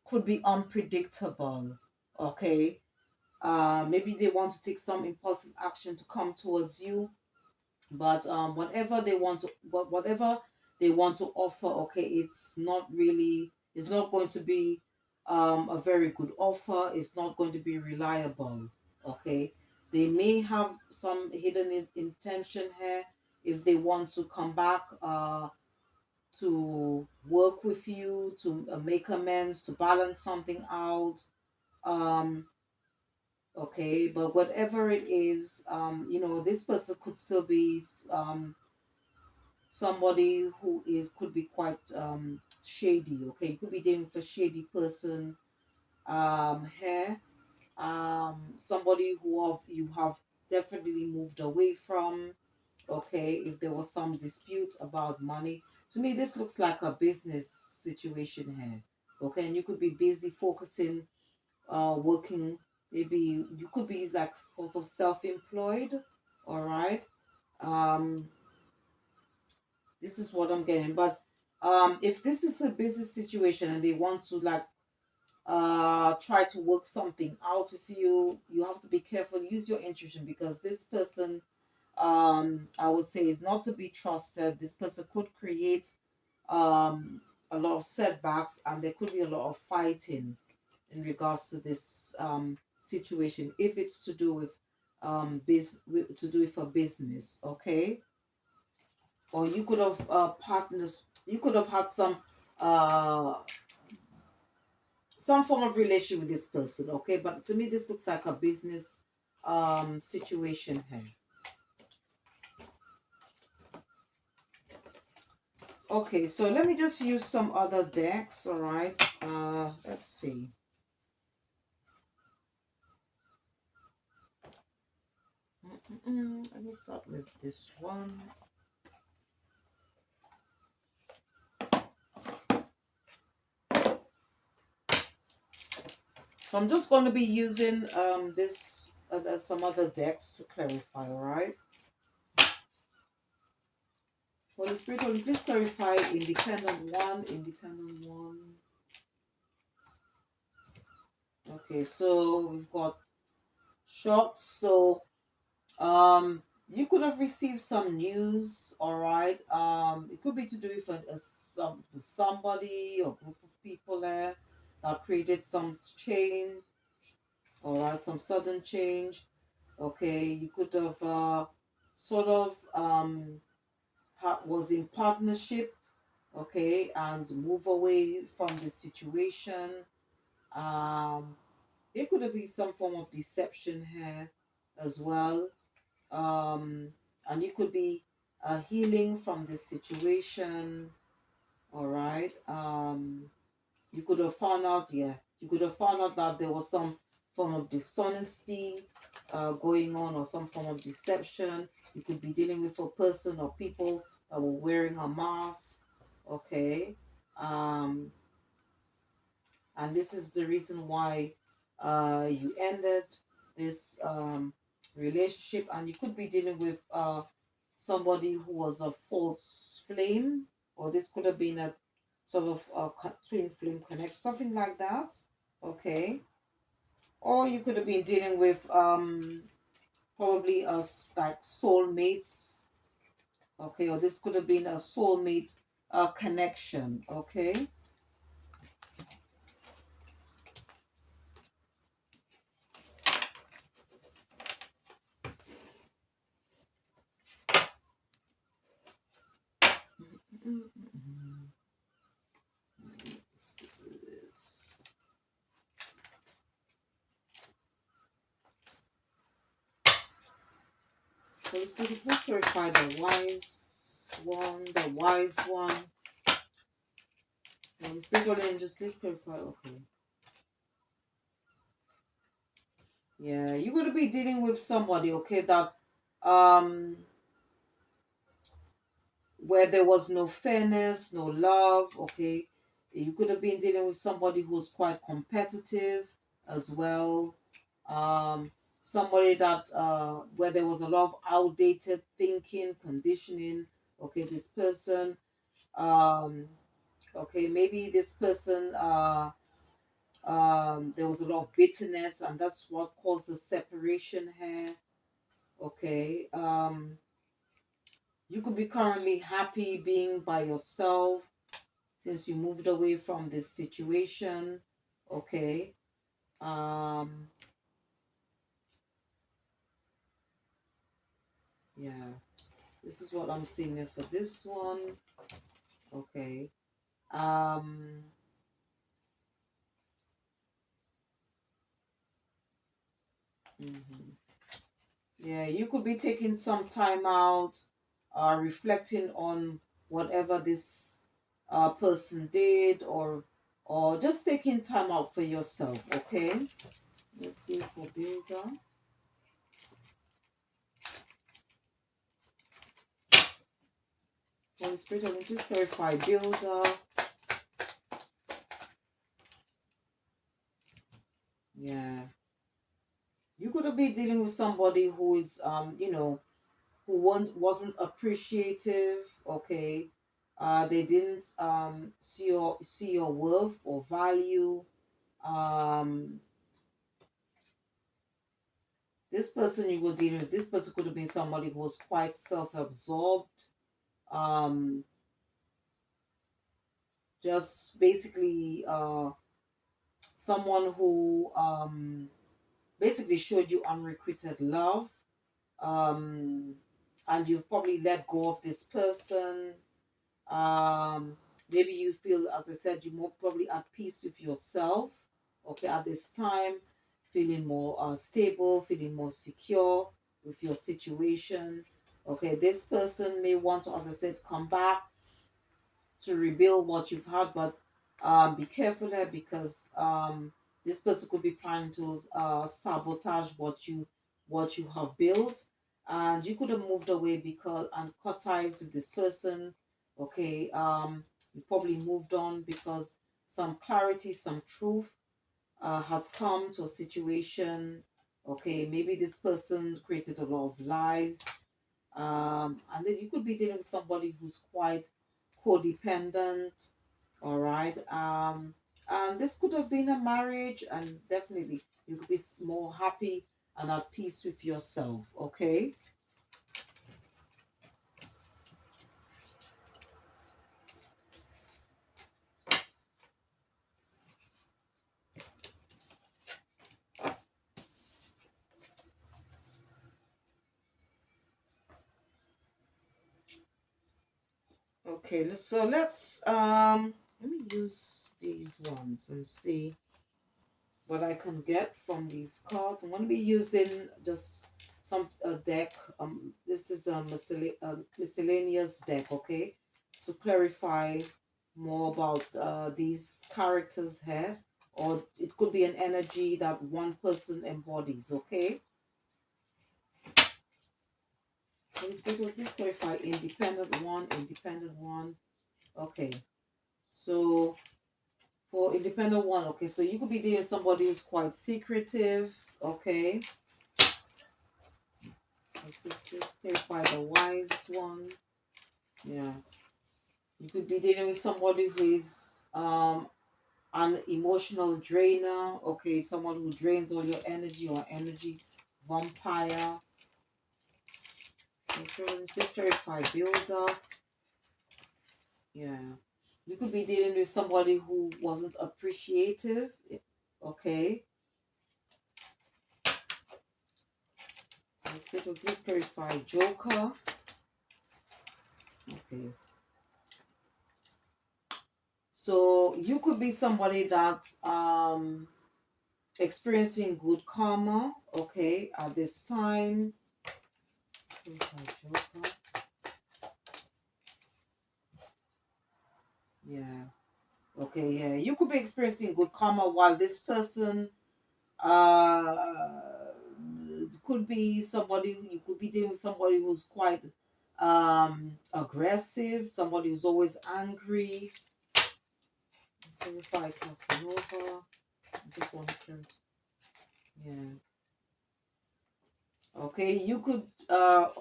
could be unpredictable, okay. Maybe they want to take some impulsive action to come towards you, but whatever they want to offer, okay, it's not going to be a very good offer. It's not going to be reliable, okay. They may have some hidden intention here, if they want to come back to work with you, to make amends, to balance something out. um okay, but whatever it is, this person could still be somebody who is could be quite shady. Okay, you could be dealing with a shady person here. Somebody you have definitely moved away from. Okay, if there was some dispute about money, to me this looks like a business situation here. Okay, and you could be busy focusing, working. Maybe you could be like sort of self-employed. All right. um this is what I'm getting. But if this is a business situation and they want to like try to work something out with you, you have to be careful. Use your intuition, because this person, I would say, is not to be trusted. This person could create um a lot of setbacks, and there could be a lot of fighting in regards to this situation, if it's to do with to do with a business. Okay. Or you could have partners, you could have had uh some form of relation with this person. Okay, but to me this looks like a business situation here. Okay, so let me just use some other decks. All right, let's see. Let me start with this one. So I'm just going to be using this some other decks to clarify. All right. Holy Spirit, Holy, please clarify independent one, independent one. Okay, so we've got shots. So You could have received some news, all right. It could be to do with with somebody or group of people there that created some change, all right, some sudden change. Okay, you could have sort of was in partnership, okay, and move away from the situation. Um, it could have been some form of deception here as well. Um, and it could be a healing from the situation. All right. You could have found out, yeah, you could have found out that there was some form of dishonesty going on, or some form of deception. You could be dealing with a person or people that were wearing a mask. Okay. Um, and this is the reason why you ended this relationship. And you could be dealing with somebody who was a false flame, or this could have been a sort of a twin flame connection, something like that. Okay. Or you could have been dealing with probably like soulmates. Okay. Or this could have been a soulmate connection. Okay. So let's verify the wise one, the wise one. Spiritual angels, please clarify. Okay. Yeah, you're gonna be dealing with somebody, okay, that um where there was no fairness, no love, okay. You could have been dealing with somebody who's quite competitive as well. Um Somebody that where there was a lot of outdated thinking, conditioning, okay, this person um okay, maybe this person there was a lot of bitterness, and that's what caused the separation here. Okay. You could be currently happy being by yourself since you moved away from this situation. Okay. Um, yeah. This is what I'm seeing here for this one. Okay. Um, mhm. Yeah, you could be taking some time out, reflecting on whatever this person did, or just taking time out for yourself. Okay. Let's see for builder. Holy Spirit, let me just clarify builder. Yeah. You could be dealing with somebody who is who wasn't appreciative, okay. They didn't see your worth or value. Um this person you were dealing with, this person could have been somebody who was quite self-absorbed. Um just basically someone who basically showed you unrequited love, um, and you've probably let go of this person. Um, Maybe you feel, as I said, you're more probably at peace with yourself. Okay, at this time, feeling more stable, feeling more secure with your situation. Okay, this person may want to, as I said, come back to rebuild what you've had, but be careful there, because this person could be planning to sabotage what you have built, and you could have moved away because and cut ties with this person. Okay, you probably moved on because some clarity, some truth has come to a situation. Okay, maybe this person created a lot of lies, and then you could be dealing with somebody who's quite codependent. All right. And this could have been a marriage, and definitely you could be more happy and at peace with yourself. Okay. Okay, let me use these ones and see what I can get from these cards. I'm going to be using just some deck. This is a miscellaneous deck, okay, to clarify more about these characters here, or it could be an energy that one person embodies, okay. Please, people, please clarify independent one. Okay, so for independent one, okay, so you could be dealing with somebody who's quite secretive, okay. Let's clarify the wise one. Yeah. You could be dealing with somebody who is an emotional drainer. Okay, someone who drains all your energy or energy vampire. Let's clarify builder. Yeah. You could be dealing with somebody who wasn't appreciative. Okay. Let's clarify joker. Okay. So you could be somebody that experiencing good karma, okay, at this time. Yeah. Okay, yeah. You could be experiencing good karma while this person uh could be somebody, you could be dealing with somebody who's quite aggressive, somebody who's always angry. Clarify Casanova. I just want to clarify. Yeah. Okay, you could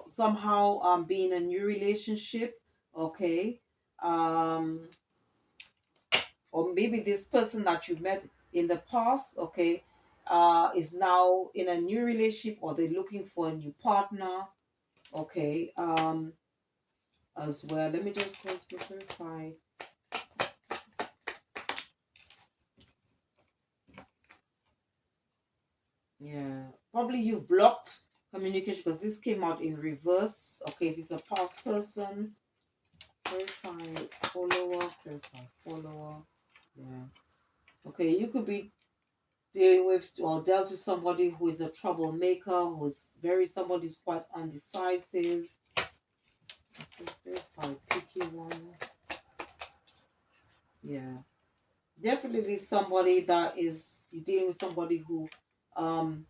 somehow be in a new relationship, okay, um or maybe this person that you met in the past, okay, is now in a new relationship, or they're looking for a new partner, okay, as well. Let me just clarify. Yeah, probably you blocked communication because this came out in reverse. Okay, if it's a past person, clarify follower. Yeah. Okay, you could be dealing with or dealt with somebody who is a troublemaker, who's somebody who's quite undecisive. Let's clarify picky one. Yeah. Definitely somebody that is you're dealing with somebody who um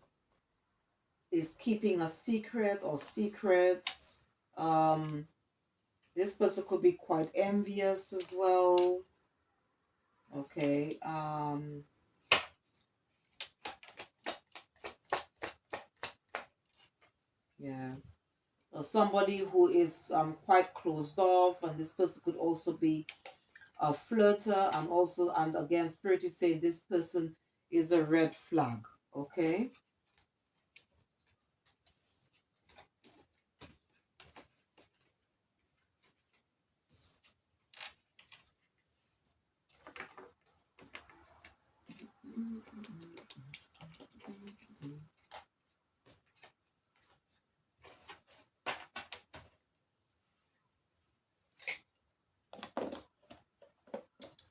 is keeping a secret or secrets. Um this person could be quite envious as well. Okay. Yeah. Or somebody who is quite closed off, and this person could also be a flirter, and also, and again, spirit is saying this person is a red flag. Okay.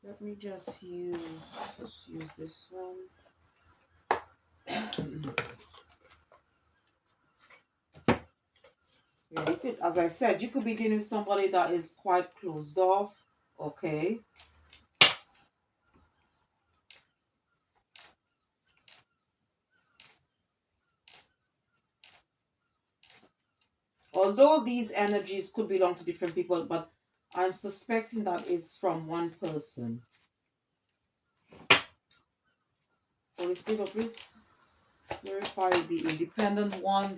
Let me just use this one. Yeah, you could, as I said, you could be dealing with somebody that is quite closed off. Okay. Although these energies could belong to different people, but I'm suspecting that it's from one person. Holy Spirit, please clarify the independent one,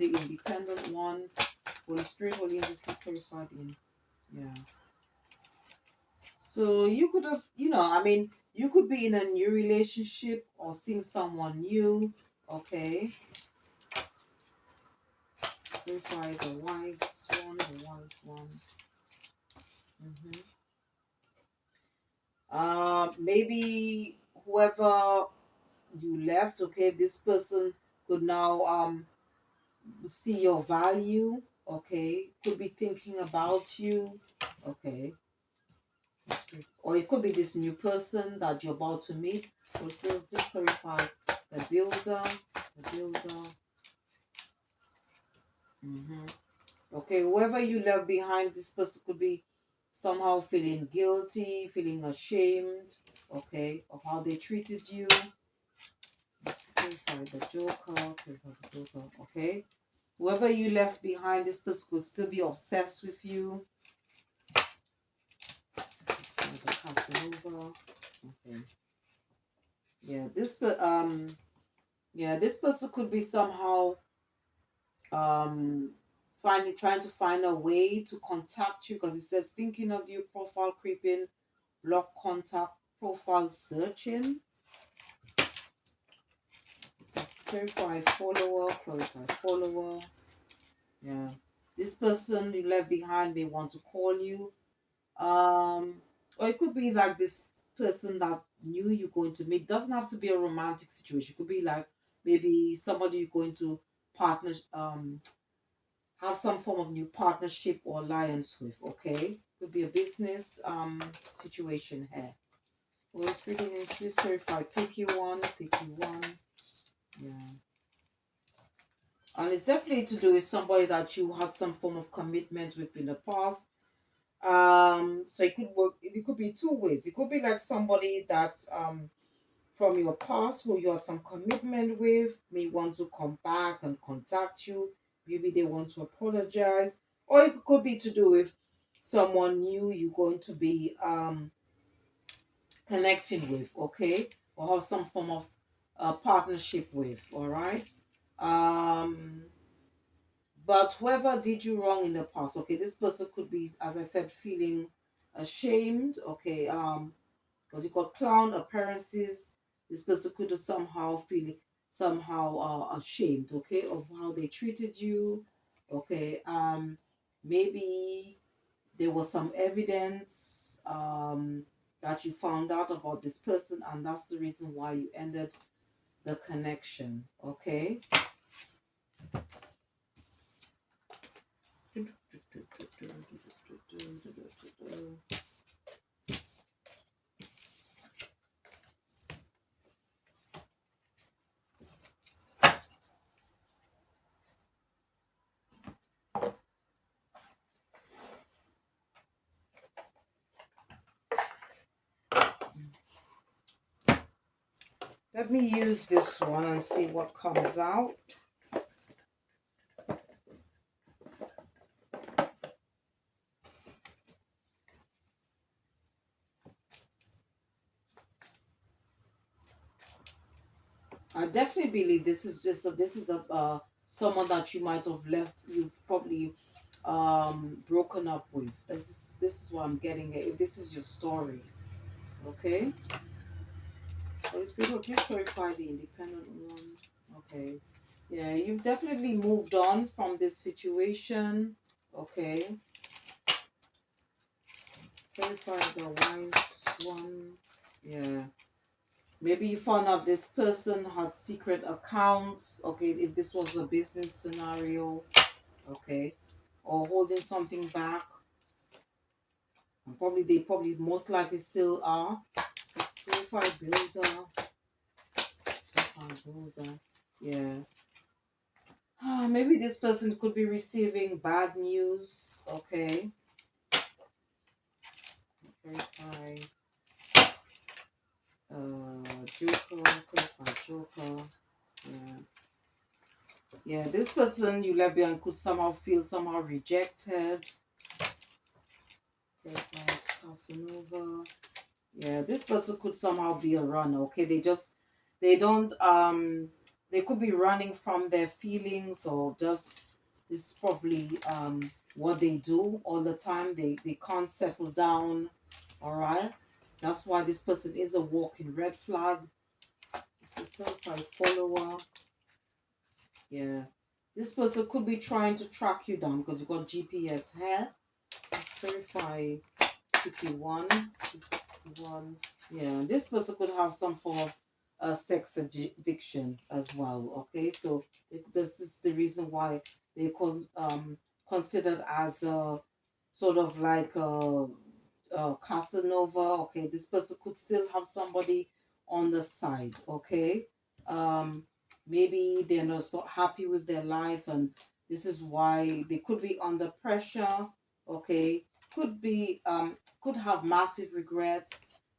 Holy Spirit, Holy Angels, please clarify the yeah. So you could have, I mean, you could be in a new relationship or seeing someone new. Okay. Clarify the wise one. Mm-hmm. Maybe whoever you left, okay, this person could now see your value, okay, could be thinking about you, okay. Or it could be this new person that you're about to meet. So Spirit, just clarify the builder, the builder. Okay, whoever you left behind, this person could be somehow feeling guilty, feeling ashamed, okay, of how they treated you. Clarify the Joker, clarify the Joker, okay. Whoever you left behind, this person could still be obsessed with you. The Casanova, okay. Yeah, this person could be somehow trying to find a way to contact you, because it says thinking of you, profile creeping, block contact, profile searching. Clarify follower, clarify follower. Yeah, this person you left behind may want to call you, or it could be like this person that knew you're going to meet. Doesn't have to be a romantic situation. It could be like maybe somebody you're going to partner have some form of new partnership or alliance with. Okay, could be a business situation here. Well, Spirit, please clarify. Pick you one, pick you one. Yeah. And it's definitely to do with somebody that you had some form of commitment with in the past. So it could work. It could be two ways. It could be like somebody that from your past who you have some commitment with may want to come back and contact you. Maybe they want to apologize, or it could be to do with someone new you're going to be connecting with. Okay, or have some form of partnership with. All right. Um But whoever did you wrong in the past, okay, this person could be, as I said, feeling ashamed, okay, because you got clown appearances. This person could somehow feel somehow ashamed, okay, of how they treated you, okay. Maybe there was some evidence that you found out about this person, and that's the reason why you ended the connection, okay. Let me use this one and see what comes out. I definitely believe this is just someone that you might have left. You've probably broken up with. This is what I'm getting at. If this is your story, okay. Holy Spirit, please clarify the independent one. Okay. Yeah, you've definitely moved on from this situation. Okay. Clarify the wise one. Yeah. Maybe you found out this person had secret accounts. Okay, if this was a business scenario. Okay. Or holding something back. And they probably most likely still are. Clarify builder. Clarify builder. Yeah. Maybe this person could be receiving bad news. Okay. Clarify Joker. Clarify Joker. Yeah. Yeah, this person you left behind could somehow feel somehow rejected. Clarify Casanova. Yeah, this person could somehow be a runner. Okay, they don't they could be running from their feelings, or just this is probably what they do all the time. They can't settle down. All right, that's why this person is a walking red flag. Clarify follower. Yeah, this person could be trying to track you down because you got GPS here. Clarify 51. 51. Yeah, this person could have some form of sex addiction as well. Okay, so this is the reason why they considered as a sort of like Casanova. Okay, this person could still have somebody on the side. Okay, um, maybe they're not so happy with their life, and this is why they could be under pressure. Okay, could have massive regrets.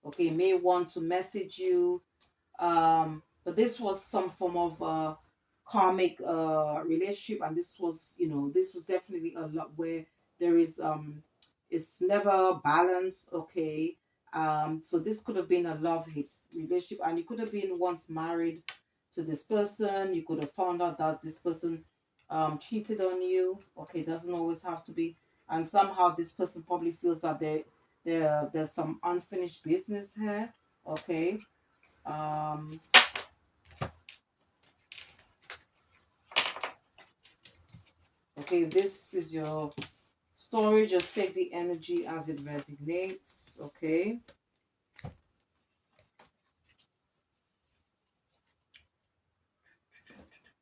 Okay, may want to message you, but this was some form of karmic relationship, and this was, this was definitely a lot where there is it's never balanced. Okay, so this could have been a love hate relationship, and you could have been once married to this person. You could have found out that this person cheated on you. Okay, doesn't always have to be, and somehow this person probably feels that there's some unfinished business here. Okay, um okay, if this is your story, just take the energy as it resonates. Okay,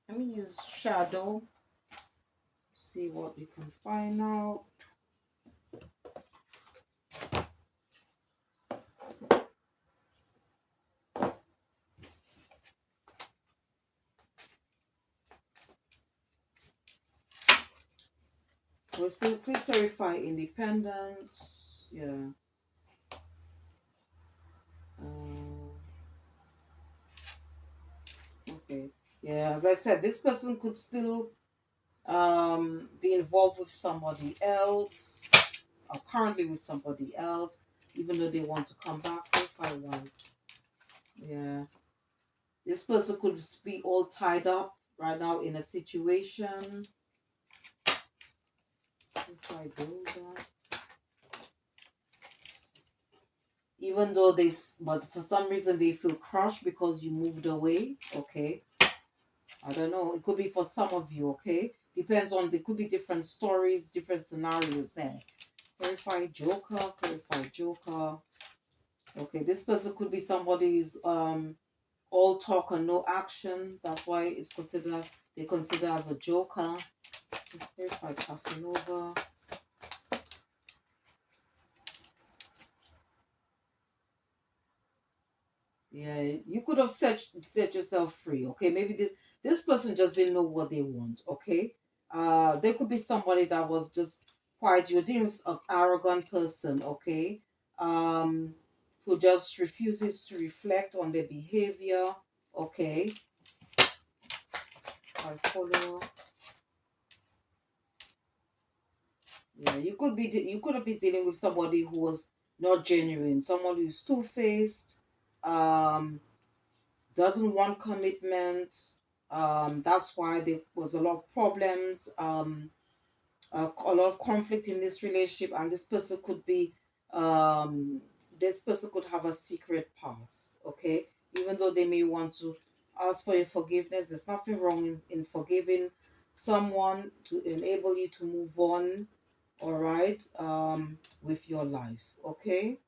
let me use shadow, see what we can find out. Please clarify independence. Yeah. uh, okay, yeah, as I said, this person could still be involved with somebody else, or currently with somebody else, even though they want to come back. Clarify once. Yeah, this person could be all tied up right now in a situation. If I do that, even though but for some reason they feel crushed because you moved away. Okay, I don't know. It could be for some of you. Okay, depends on. There could be different stories, different scenarios there. Clarify Joker. Clarify Joker. Okay, this person could be somebody who's all talk and no action. That's why it's considered they consider as a Joker. Clarify Casanova. Yeah, you could have set yourself free. Okay, maybe this person just didn't know what they want. Okay, there could be somebody that was just quiet. You're dealing with an arrogant person. Okay, who just refuses to reflect on their behavior. Okay, I follow. Yeah, you could have been dealing with somebody who was not genuine, someone who's two-faced. Um, doesn't want commitment. That's why there was a lot of problems, a lot of conflict in this relationship, and um, this person could have a secret past. Okay, even though they may want to ask for your forgiveness, there's nothing wrong in forgiving someone to enable you to move on. All right, with your life. Okay.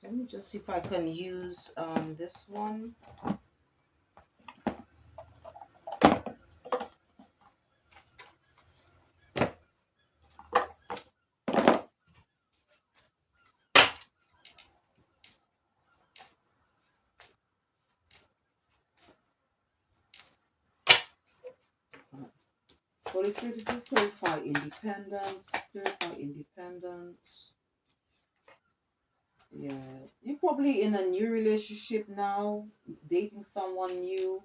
Let me just see if I can use this one. Holy Spirit, please clarify independence. Clarify independence. Yeah, you're probably in a new relationship now, dating someone new,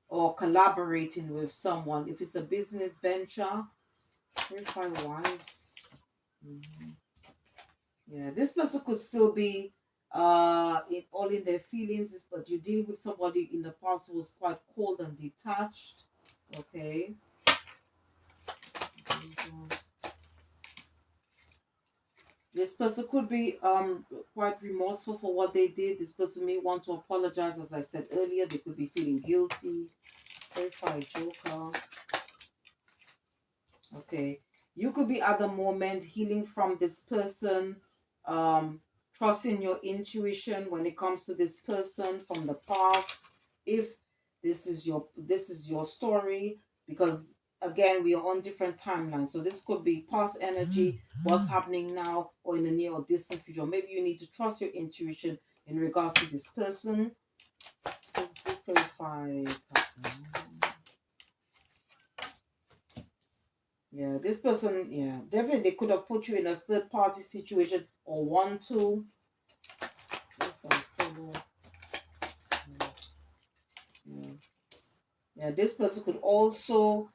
or collaborating with someone. If it's a business venture, clarify wise. Mhm. Yeah, this person could still be all in their feelings, but you're dealing with somebody in the past who was quite cold and detached. Okay. This person could be quite remorseful for what they did. This person may want to apologize, as I said earlier. They could be feeling guilty. Clarify Joker. Okay. You could be at the moment healing from this person, um, trusting your intuition when it comes to this person from the past. If this is your story, because again we are on different timelines. So this could be past energy, what's happening now, or in the near or distant future. Maybe you need to trust your intuition in regards to this person. Please clarify person. Yeah, this person, yeah, definitely they could have put you in a third party situation or want to. Yeah. Yeah, this person could also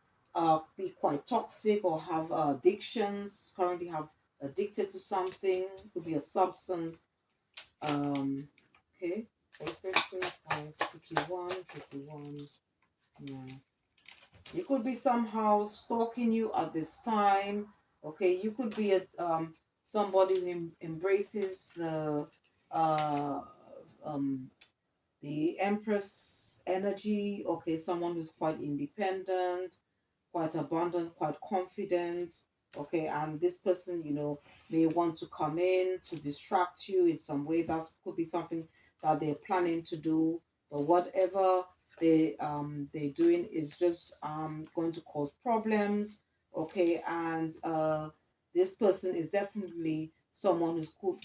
be quite toxic or have addictions, currently have addicted to something, could be a substance. Okay, picky one. Yeah. You could be somehow stalking you at this time. Okay, you could be a somebody who embraces uh um the Empress energy. Okay, someone who's quite independent, quite abundant, quite confident. Okay, and this person, may want to come in to distract you in some way. That could be something that they're planning to do, but whatever they're doing is just going to cause problems. Okay, and this person is definitely someone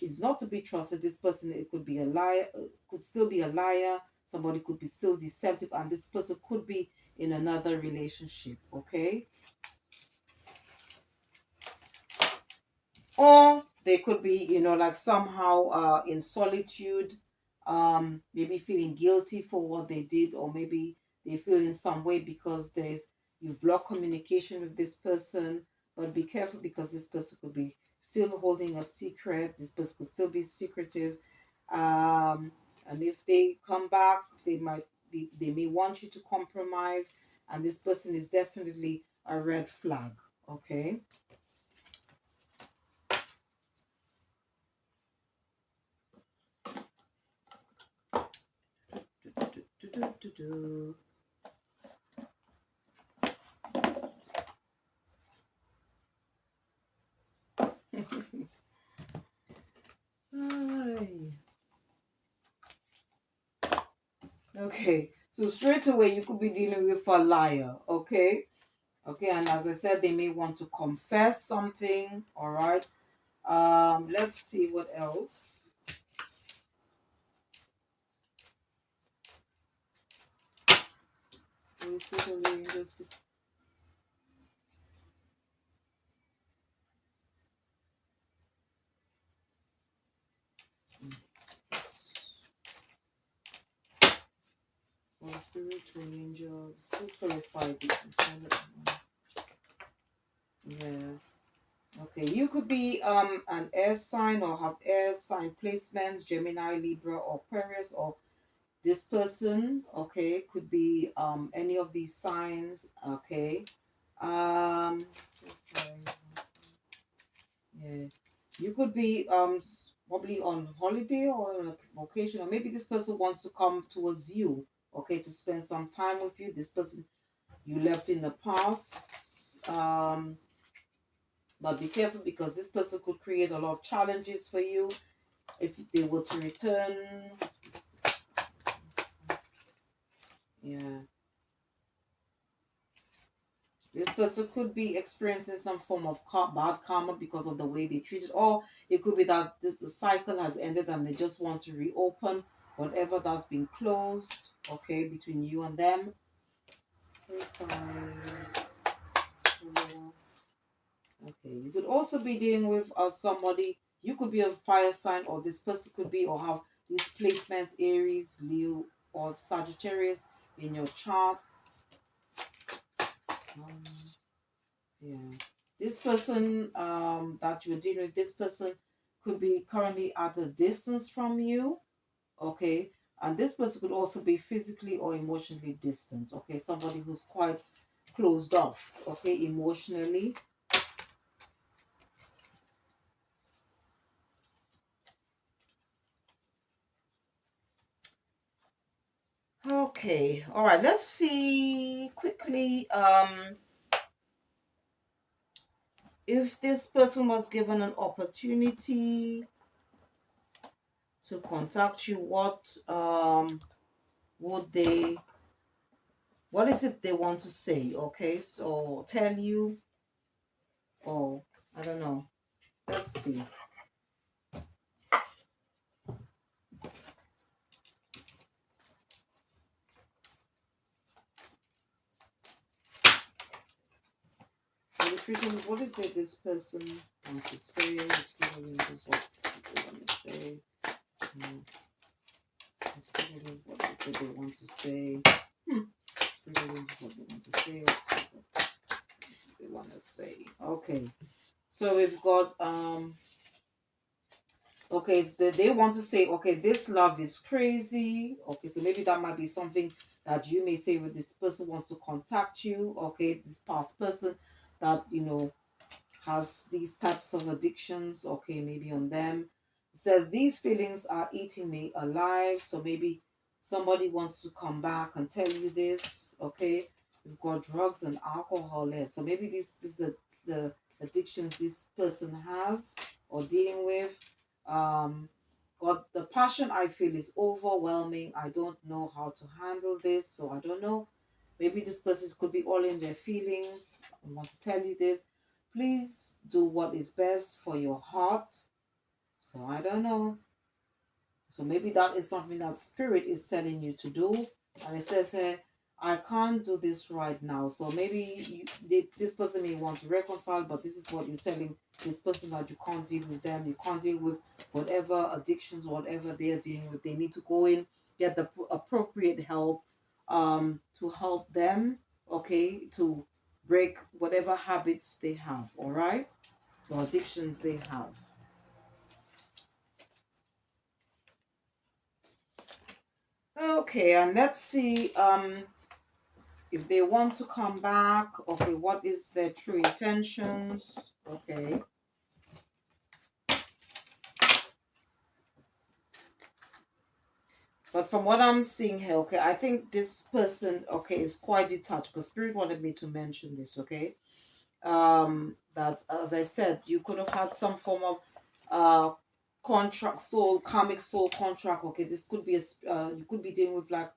is not to be trusted. This person, it could be a liar, could still be a liar. Somebody could be still deceptive, and this person could be in another relationship. Okay, or they could be, like somehow in solitude, maybe feeling guilty for what they did, or maybe they feel in some way because you've blocked communication with this person. But be careful, because this person could be still holding a secret. This person could still be secretive, and if they come back, they may want you to compromise, and this person is definitely a red flag. Okay. Ay. Okay, so straight away you could be dealing with a liar. Okay, okay, and as I said, they may want to confess something. All right. Let's see what else. Holy Spirit, twin angels, please clarify this. Yeah. Okay, you could be an air sign or have air sign placements, Gemini, Libra, or Aquarius, or this person, okay, could be any of these signs. Okay. Um yeah. You could be probably on holiday or on a vacation, or maybe this person wants to come towards you, okay, to spend some time with you. This person you left in the past. But be careful, because this person could create a lot of challenges for you if they were to return. Yeah. This person could be experiencing some form of bad karma because of the way they treated, or it could be that the cycle has ended and they just want to reopen whatever that's been closed, okay, between you and them. 3, 5, 4. Okay, you could also be dealing with somebody. You could be a fire sign, or this person could be, or have these placements, Aries, Leo, or Sagittarius in your chart. Um, yeah. This person that you're dealing with, this person could be currently at a distance from you. Okay. And this person could also be physically or emotionally distant. Okay. Somebody who's quite closed off. Okay. Emotionally. Okay. All right. Let's see quickly. If this person was given an opportunity to contact you, would they, what is it they want to say? Okay, so tell you, or I don't know. Let's see. What is it this person wants to say? It's really just what they want to say. It's really what is it they want to say. It's really what they want to say. What they want to say. Okay. So we've got okay, it's they want to say, okay, this love is crazy. Okay, so maybe that might be something that you may say when this person wants to contact you. Okay, this past person that has these types of addictions, okay, maybe on them. It says these feelings are eating me alive. So maybe somebody wants to come back and tell you this, okay. We've got drugs and alcohol there. So maybe this is the addictions this person has or dealing with. God, the passion I feel is overwhelming. I don't know how to handle this. So I don't know. Maybe this person could be all in their feelings. I want to tell you this. Please do what is best for your heart. So I don't know. So maybe that is something that spirit is telling you to do. And it says, I can't do this right now. So maybe this person may want to reconcile, but this is what you're telling this person, that you can't deal with them. You can't deal with whatever addictions, whatever they're dealing with. They need to go in, get the appropriate help to help them, okay, to break whatever habits they have, all right? So addictions they have. Okay, and let's see if they want to come back. Okay, what is their true intentions? Okay. But from what I'm seeing here, okay, I think this person, okay, is quite detached, because spirit wanted me to mention this, okay? That, as I said, you could have had some form of contract, soul, karmic soul contract. Okay, this could be you could be dealing with like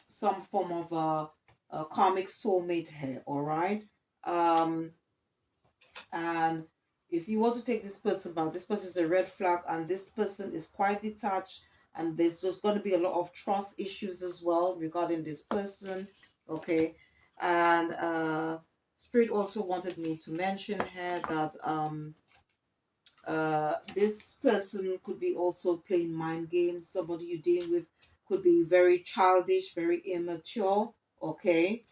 some form of a karmic soulmate here, all right? Um, and if you want to take this person back, this person is a red flag, and this person is quite detached, and there's just going to be a lot of trust issues as well regarding this person, okay? And spirit also wanted me to mention here that this person could be also playing mind games. Somebody you're dealing with could be very childish, very immature, okay?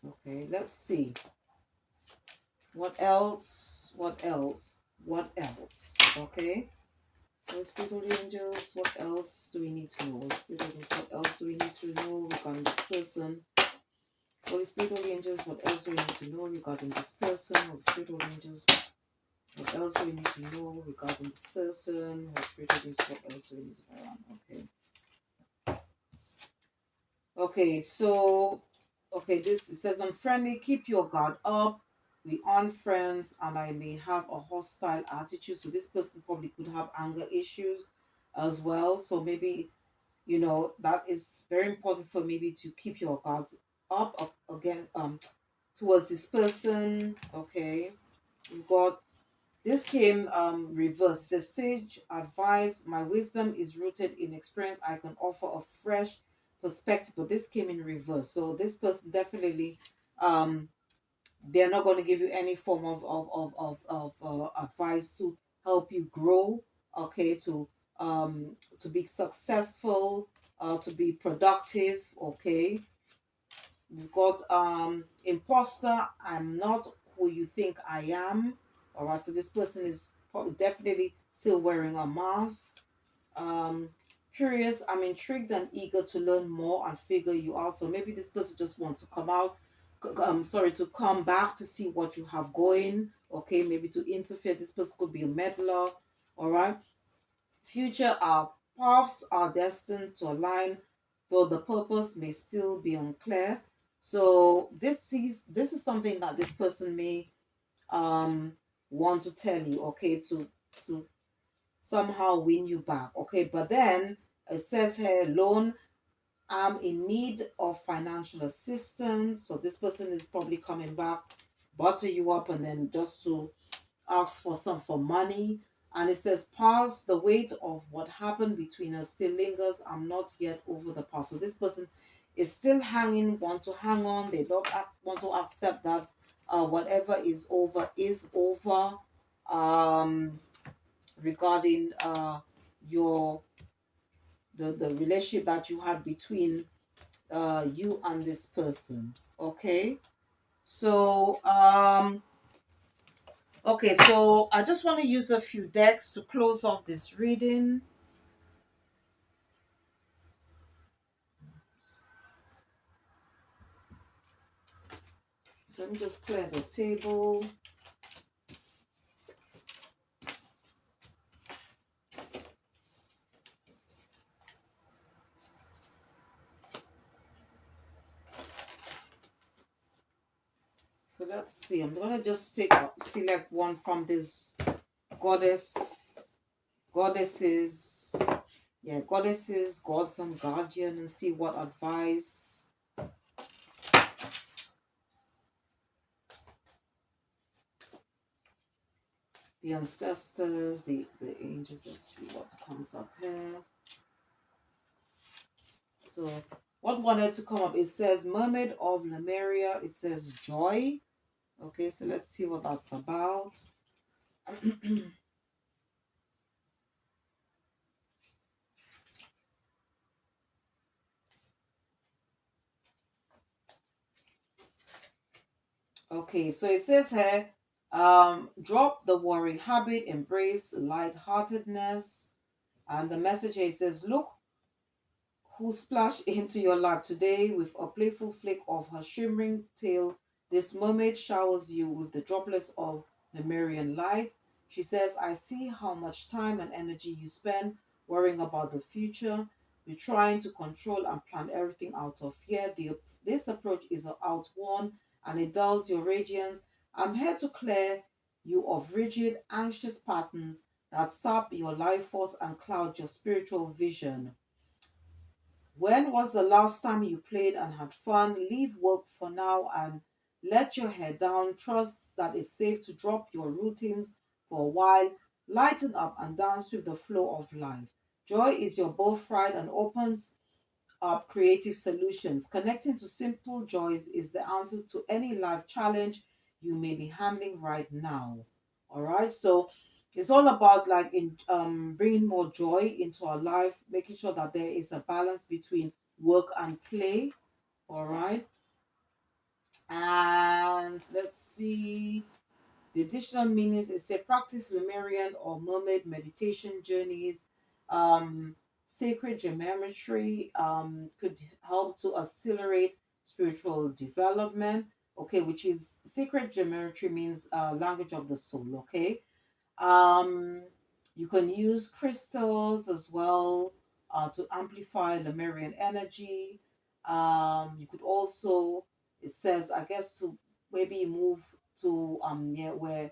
Okay, let's see. What else? What else? What else? Okay. So spiritual angels, what else do we need to know? Spiritual angels, what else do we need to know regarding this person? Holy spiritual angels, what else do we need to know regarding this person? Holy spiritual angels, what else do we need to know regarding this person? Holy spiritual angels, what else do we need to know? Okay. Okay, so this it says unfriendly, keep your guard up. We aren't friends and I may have a hostile attitude. So this person probably could have anger issues as well. So maybe, that is very important for maybe to keep your guards up again towards this person. Okay. We've got this came reverse. It says, sage advice, my wisdom is rooted in experience. I can offer a fresh perspective. But this came in reverse. So this person definitely, they're not going to give you any form of advice to help you grow, okay, to be successful, to be productive, okay. We've got imposter. I'm not who you think I am. All right, so this person is probably definitely still wearing a mask. Um, Curious. I'm intrigued and eager to learn more and figure you out. So maybe this person just wants to come out. Sorry, to come back to see what you have going. Okay, maybe to interfere. This person could be a meddler. All right. Future, our paths are destined to align, though the purpose may still be unclear. So this is something that this person may um want to tell you, okay, to somehow win you back, okay. But then it says here, loan, I'm in need of financial assistance. So this person is probably coming back, butter you up, and then just to ask for money. And it says, past the weight of what happened between us still lingers. I'm not yet over the past. So this person is still hanging, want to hang on. They don't want to accept that whatever is over. Um, regarding your the relationship that you had between you and this person. Okay. So okay, so I just want to use a few decks to close off this reading. Let me just clear the table. So let's see. I'm gonna just select one from this goddesses, yeah, goddesses, gods and guardian, and see what advice. The ancestors, the angels. Let's see what comes up here. So what wanted to come up, it says Mermaid of Lemuria, it says joy. Okay, so let's see what that's about. Okay, so it says here, drop the worry habit, embrace lightheartedness. And the message here says, look who splashed into your life today with a playful flick of her shimmering tail. This mermaid showers you with the droplets of Lemurian light. She says, I see how much time and energy you spend worrying about the future. You're trying to control and plan everything out of fear. This approach is outworn and it dulls your radiance. I'm here to clear you of rigid, anxious patterns that sap your life force and cloud your spiritual vision. When was the last time you played and had fun? Leave work for now and let your head down. Trust that it's safe to drop your routines for a while. Lighten up and dance with the flow of life. Joy is your birthright and opens up creative solutions. Connecting to simple joys is the answer to any life challenge you may be handling right now. All right, so it's all about like in bringing more joy into our life, making sure that there is a balance between work and play. All right, and let's see. The additional meanings is say practice Lemurian or mermaid meditation journeys. Sacred geometry could help to accelerate spiritual development. Okay, which is sacred geometry means language of the soul. Okay, um, you can use crystals as well to amplify Lemurian energy. You could also, it says, I guess, to maybe move to near where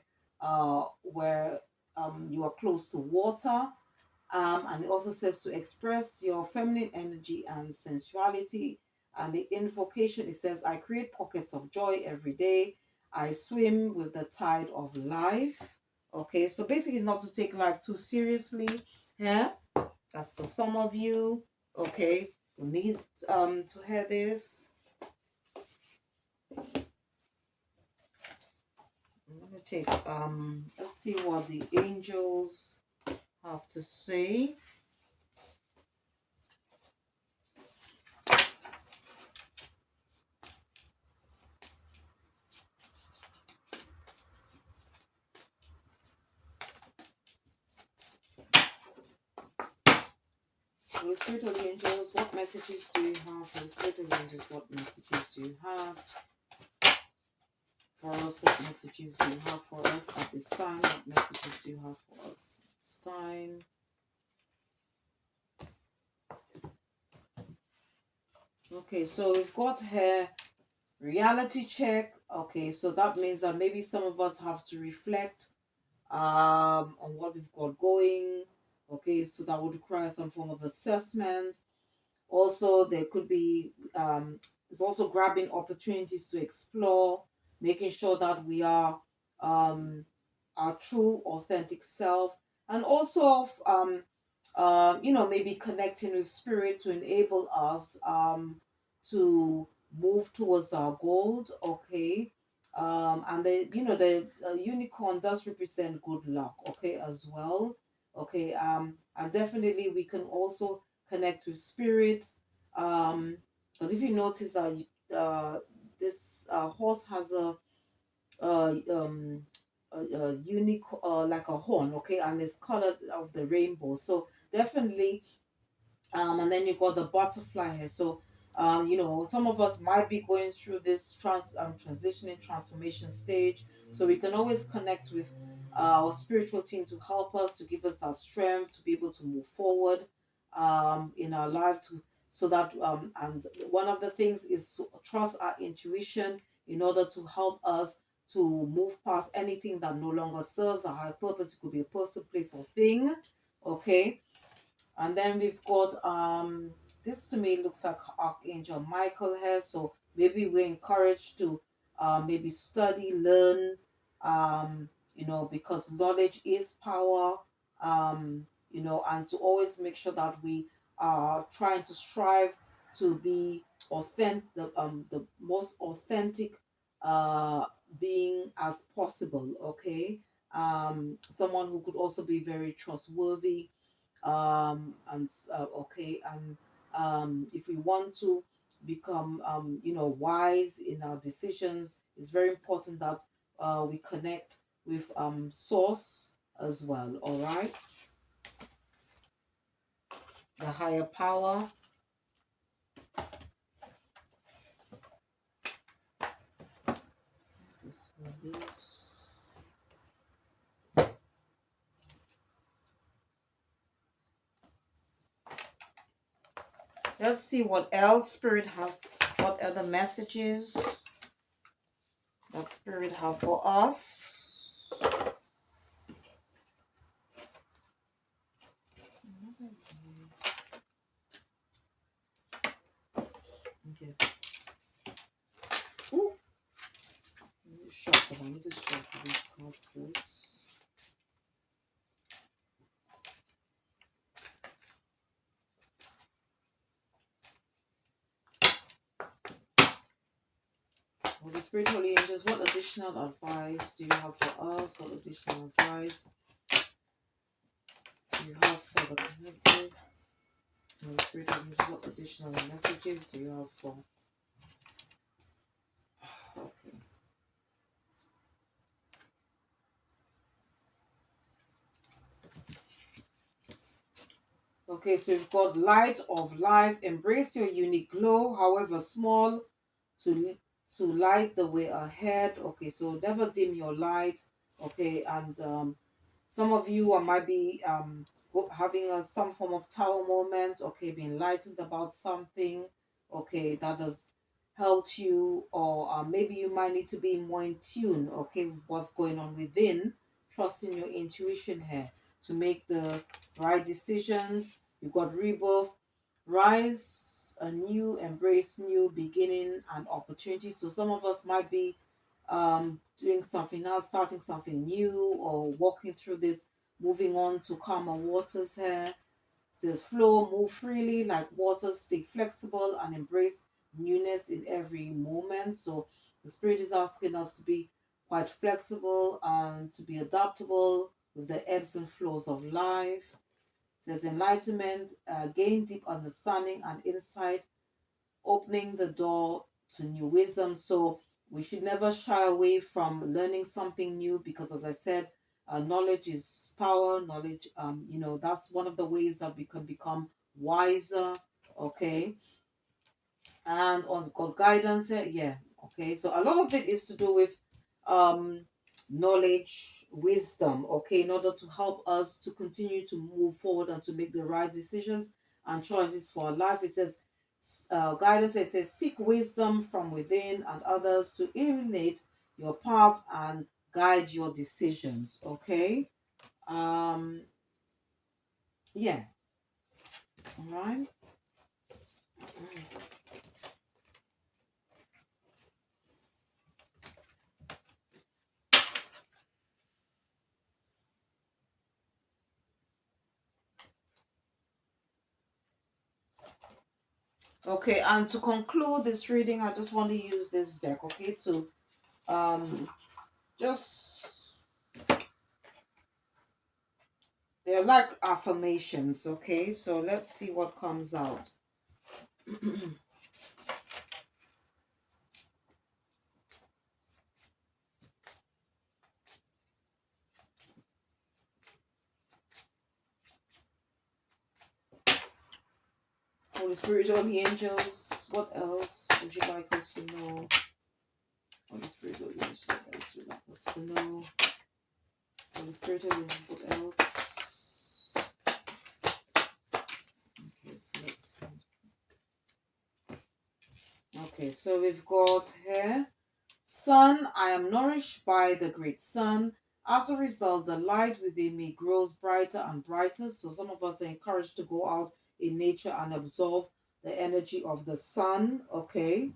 you are close to water. And it also says to express your feminine energy and sensuality. And the invocation, it says, I create pockets of joy every day. I swim with the tide of life. Okay, so basically, it's not to take life too seriously. Yeah, that's for some of you. Okay, you need to hear this. I'm gonna take let's see what the angels have to say. For the spirit of the angels, what messages do you have? For the spirit of the angels, what messages do you have for us? What messages do you have for us at this time? What messages do you have for us at this time? Okay, so we've got here Reality check. Okay, so that means that maybe some of us have to reflect on what we've got going. Okay, so that would require some form of assessment. Also, there could be it's also grabbing opportunities to explore, making sure that we are um, our true, authentic self, and also maybe connecting with spirit to enable us to move towards our goals. Okay. And the unicorn does represent good luck, okay, as well. Okay. And definitely we can also connect with spirit. Because if you notice that this horse has a unique like a horn, okay, and it's colored of the rainbow. So definitely and then you got the butterfly here. So some of us might be going through this transitioning transformation stage, so we can always connect with our spiritual team to help us, to give us that strength to be able to move forward in our life, to so that and one of the things is to trust our intuition in order to help us to move past anything that no longer serves our high purpose. It could be a person, place, or thing. Okay. And then we've got this to me looks like Archangel Michael here. So maybe we're encouraged to maybe study, learn, because knowledge is power, and to always make sure that we are trying to strive to be authentic, the most authentic uh, being as possible. Okay. Someone who could also be very trustworthy, okay, and if we want to become wise in our decisions, it's very important that we connect with source as well. All right, the higher power. This one is. Let's see what else spirit has, what other messages that spirit have for us. Okay. Ooh, let me shuffle. I need to shuffle these cards first. Holy Spirit, Holy Angels, what additional advice do you have for us? What additional advice do you have for the community? Holy Spirit, Holy Angels, what additional messages do you have for? Okay. Okay, so you've got light of life. Embrace your unique glow, however small, to to light the way ahead. Okay, so never dim your light. Okay, and some of you might be having some form of tower moment. Okay, being enlightened about something. Okay, that has helped you, or maybe you might need to be more in tune. Okay, with what's going on within. Trusting your intuition here to make the right decisions. You've got rebirth, rise anew, embrace new beginning and opportunity. So some of us might be doing something now, starting something new, or walking through this, moving on to calmer waters here. It says flow, move freely like water, stay flexible and embrace newness in every moment. So the spirit is asking us to be quite flexible and to be adaptable with the ebbs and flows of life. It says enlightenment, gain deep understanding and insight, opening the door to new wisdom. So we should never shy away from learning something new because, as I said, knowledge is power. Knowledge, that's one of the ways that we can become wiser. Okay, and on God guidance, yeah. Okay, so a lot of it is to do with um knowledge, wisdom. Okay, in order to help us to continue to move forward and to make the right decisions and choices for our life. It says Guidance, it says, seek wisdom from within and others to illuminate your path and guide your decisions. Okay. Um, yeah. All right. Okay, and to conclude this reading, I just want to use this deck, okay, to um just they're like affirmations, okay? So let's see what comes out. Holy Spirit, all the angels, what else would you like us to know? Holy Spirit, all the angels, what else would you like us to know? Holy Spirit, all the angels, what else? Okay, so okay, so we've got here. Sun, I am nourished by the great sun. As a result, the light within me grows brighter and brighter. So some of us are encouraged to go out in nature and absorb the energy of the sun. Okay.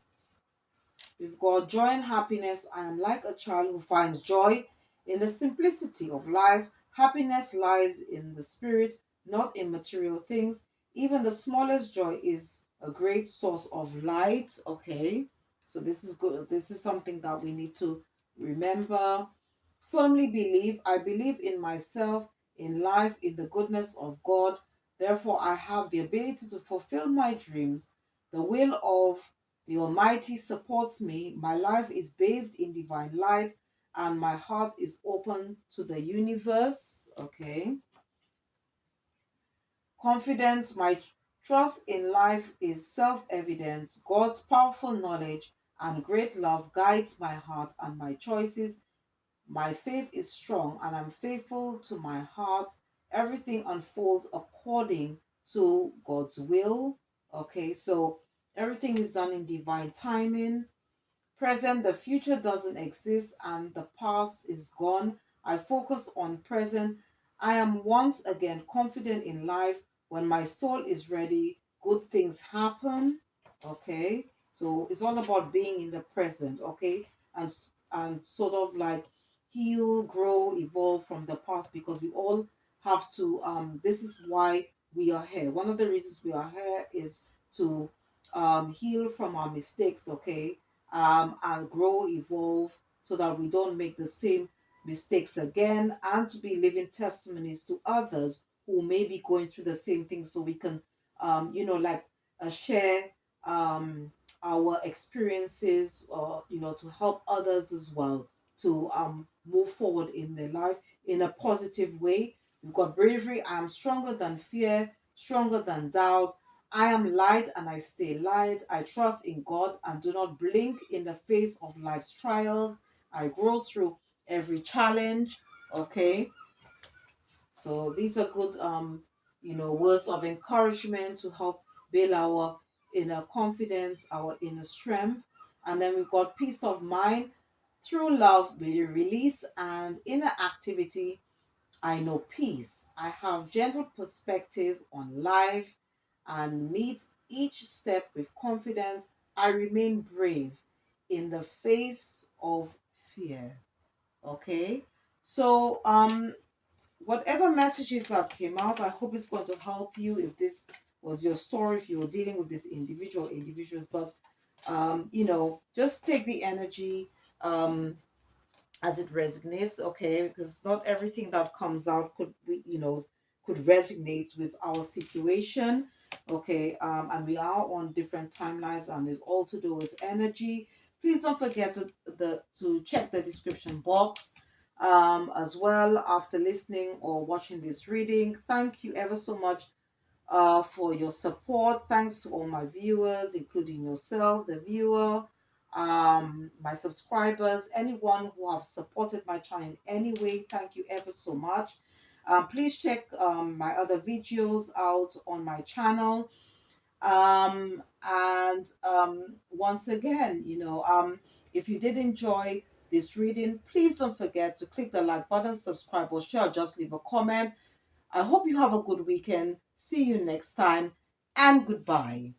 We've got joy and happiness. I am like a child who finds joy in the simplicity of life. Happiness lies in the spirit, not in material things. Even the smallest joy is a great source of light. Okay. So this is good. This is something that we need to remember. Firmly believe. I believe in myself, in life, in the goodness of God. Therefore, I have the ability to fulfill my dreams. The will of the Almighty supports me. My life is bathed in divine light, and my heart is open to the universe. Okay. Confidence, my trust in life is self evident. God's powerful knowledge and great love guides my heart and my choices. My faith is strong and I'm faithful to my heart. Everything unfolds according to God's will. Okay, so everything is done in divine timing. Present, the future doesn't exist and the past is gone. I focus on present. I am once again confident in life. When my soul is ready, good things happen. Okay, so it's all about being in the present. Okay, and sort of like heal, grow, evolve from the past, because we all have to. This is why we are here. One of the reasons we are here is to heal from our mistakes. Okay, and grow, evolve, so that we don't make the same mistakes again, and to be living testimonies to others who may be going through the same thing, so we can, like share our experiences, or to help others as well to move forward in their life in a positive way. We've got bravery. I am stronger than fear, stronger than doubt. I am light and I stay light. I trust in God and do not blink in the face of life's trials. I grow through every challenge. Okay. So these are good words of encouragement to help build our inner confidence, our inner strength. And then we've got peace of mind. Through love, we release and inner activity. I know peace. I have gentle perspective on life and meet each step with confidence. I remain brave in the face of fear. Okay. So whatever messages that came out, I hope it's going to help you if this was your story, if you were dealing with this individuals. But just take the energy. As it resonates, okay, because not everything that comes out could resonate with our situation. Okay, and we are on different timelines, and it's all to do with energy. Please don't forget to check the description box as well after listening or watching this reading. Thank you ever so much for your support. Thanks to all my viewers, including yourself, the viewer, my subscribers, anyone who have supported my channel in any way. Thank you ever so much. Please check my other videos out on my channel. And once again, if you did enjoy this reading, please don't forget to click the like button, subscribe, or share, or just leave a comment. I hope you have a good weekend. See you next time, and goodbye.